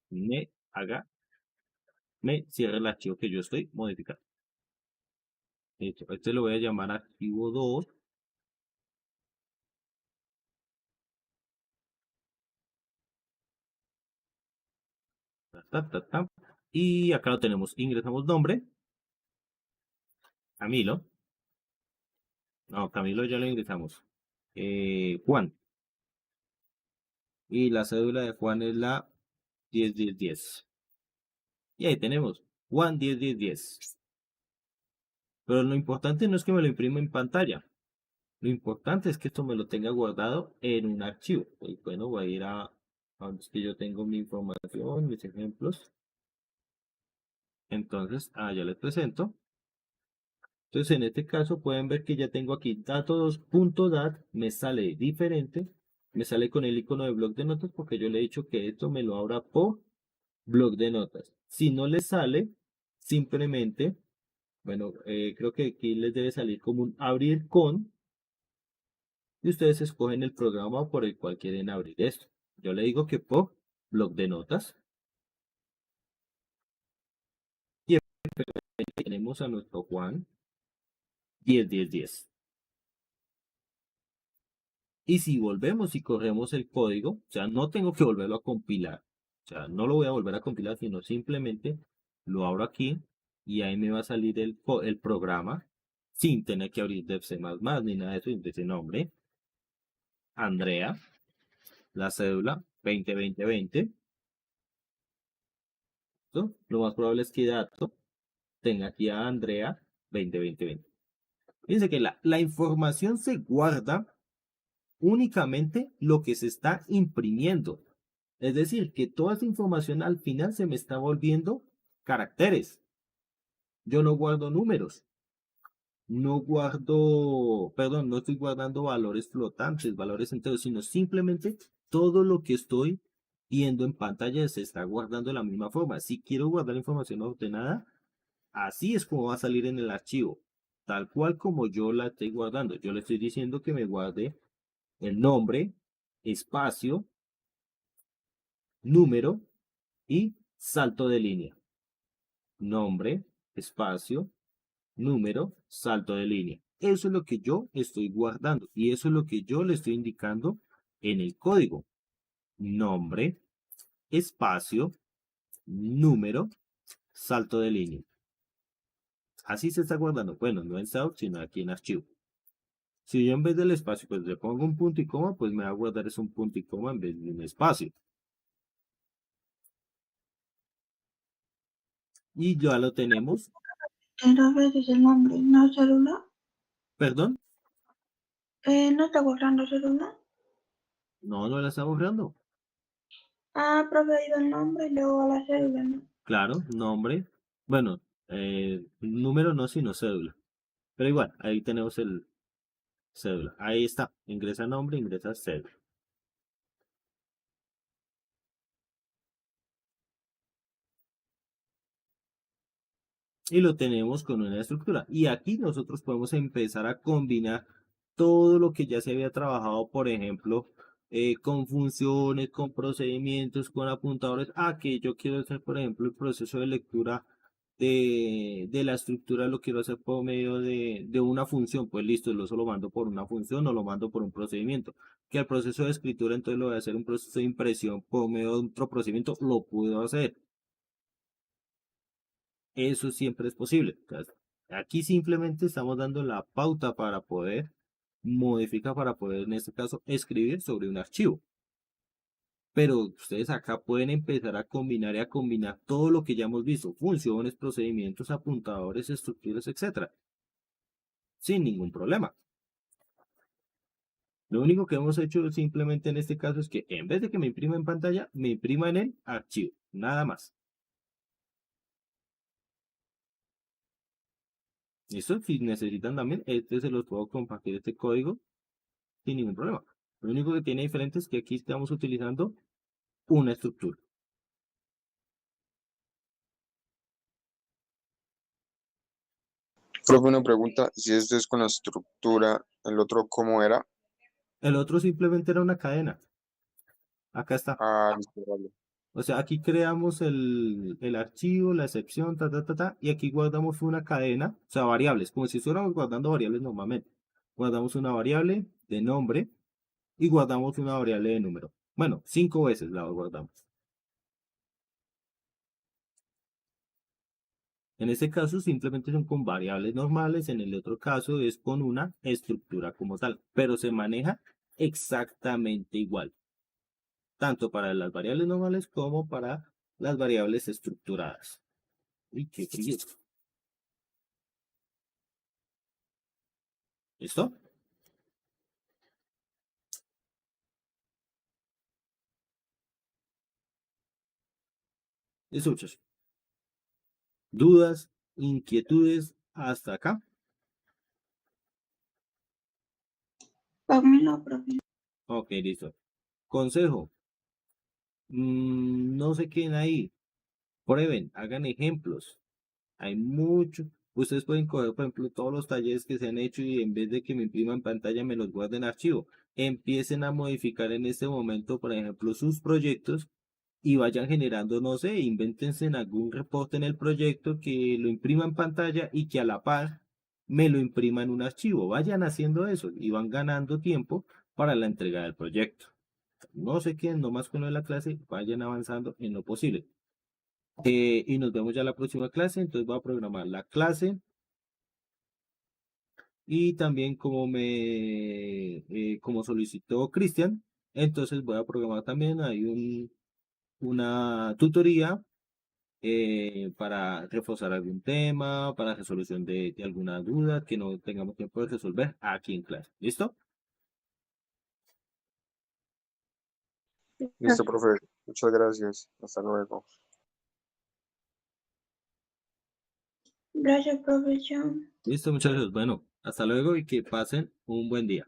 me cierra el archivo que yo estoy modificando. Listo, este lo voy a llamar archivo 2. Y acá lo tenemos. Ingresamos nombre. Camilo. No, Camilo ya lo ingresamos. Juan. Y la cédula de Juan es la 101010. Y ahí tenemos Juan 101010. Pero lo importante no es que me lo imprima en pantalla. Lo importante es que esto me lo tenga guardado en un archivo. Y bueno, voy a ir a donde es que yo tengo mi información, mis ejemplos. Entonces, ya les presento. Entonces, en este caso pueden ver que ya tengo aquí datos.dat, me sale diferente, me sale con el icono de bloc de notas porque yo le he dicho que esto me lo abra por bloc de notas. Si no les sale, simplemente, bueno, creo que aquí les debe salir como un abrir con, y ustedes escogen el programa por el cual quieren abrir esto. Yo le digo que por bloc de notas. Y tenemos a nuestro Juan 101010. Y si volvemos y corremos el código, o sea, no tengo que volverlo a compilar. O sea, no lo voy a volver a compilar, sino simplemente lo abro aquí y ahí me va a salir el programa sin tener que abrir Dev C++ ni nada de eso. Ese nombre, Andrea, la cédula 202020. Lo más probable es que dato tenga aquí a Andrea 202020. Fíjense que la información se guarda únicamente lo que se está imprimiendo. Es decir, que toda esa información al final se me está volviendo caracteres. Yo no guardo números. No guardo, perdón, no estoy guardando valores flotantes, valores enteros, sino simplemente todo lo que estoy viendo en pantalla se está guardando de la misma forma. Si quiero guardar información ordenada, así es como va a salir en el archivo, tal cual como yo la estoy guardando. Yo le estoy diciendo que me guarde el nombre, espacio, número y salto de línea. Nombre, espacio, número, salto de línea. Eso es lo que yo estoy guardando y eso es lo que yo le estoy indicando en el código. Nombre, espacio, número, salto de línea. Así se está guardando. Bueno, no en SAUT, sino aquí en archivo. Si yo en vez del espacio pues le pongo un punto y coma, pues me va a guardar es un punto y coma en vez de un espacio. Y ya lo tenemos. Dos veces el nombre, ¿no célula? ¿Perdón? ¿No está borrando célula? No, no la está borrando. Profe, ha ido el nombre y luego a la célula, ¿no? Claro, nombre. Bueno, número no, sino cédula. Pero igual, ahí tenemos el cédula. Ahí está. Ingresa nombre, ingresa cédula. Y lo tenemos con una estructura. Y aquí nosotros podemos empezar a combinar todo lo que ya se había trabajado, por ejemplo, con funciones, con procedimientos, con apuntadores. Que yo quiero hacer, por ejemplo, el proceso de lectura de la estructura, lo quiero hacer por medio de una función. Pues listo, lo solo mando por una función o lo mando por un procedimiento. Que el proceso de escritura, entonces lo voy a hacer un proceso de impresión por medio de otro procedimiento, lo puedo hacer. Eso siempre es posible. Aquí simplemente estamos dando la pauta para poder modificar, para poder en este caso escribir sobre un archivo. Pero ustedes acá pueden empezar a combinar y a combinar todo lo que ya hemos visto, funciones, procedimientos, apuntadores, estructuras, etcétera, sin ningún problema. Lo único que hemos hecho simplemente en este caso es que en vez de que me imprima en pantalla, me imprima en el archivo, nada más. ¿Listo? Si necesitan también, se los puedo compartir este código sin ningún problema. Lo único que tiene diferente es que aquí estamos utilizando una estructura. Profe, una pregunta, si este es con la estructura, ¿el otro cómo era? El otro simplemente era una cadena. Acá está. Listo, vale. O sea, aquí creamos el archivo, la excepción, y aquí guardamos una cadena, o sea, variables, como si estuviéramos guardando variables normalmente. Guardamos una variable de nombre y guardamos una variable de número. Bueno, 5 veces la guardamos. En este caso simplemente son con variables normales, en el otro caso es con una estructura como tal, pero se maneja exactamente igual, tanto para las variables normales como para las variables estructuradas. Uy, qué frío. ¿Listo? Listo, muchachos. ¿Dudas, inquietudes hasta acá? Por mí no, profe. Ok, listo. Consejo. No se queden ahí. Prueben, hagan ejemplos. Hay mucho. Ustedes pueden coger, por ejemplo, todos los talleres que se han hecho y en vez de que me impriman pantalla, me los guarden en archivo. Empiecen a modificar en este momento, por ejemplo, sus proyectos y vayan generando, no sé, invéntense en algún reporte en el proyecto que lo imprima en pantalla y que a la par me lo imprima en un archivo. Vayan haciendo eso y van ganando tiempo para la entrega del proyecto. No se queden nomás con lo de la clase, vayan avanzando en lo posible. Y nos vemos ya la próxima clase. Entonces voy a programar la clase y también como solicitó Cristian, entonces voy a programar también una tutoría para reforzar algún tema, para resolución de alguna duda que no tengamos tiempo de resolver aquí en clase. ¿Listo? Listo, profe. Muchas gracias. Hasta luego. Gracias, profe. Chao. Listo, muchachos. Bueno, hasta luego y que pasen un buen día.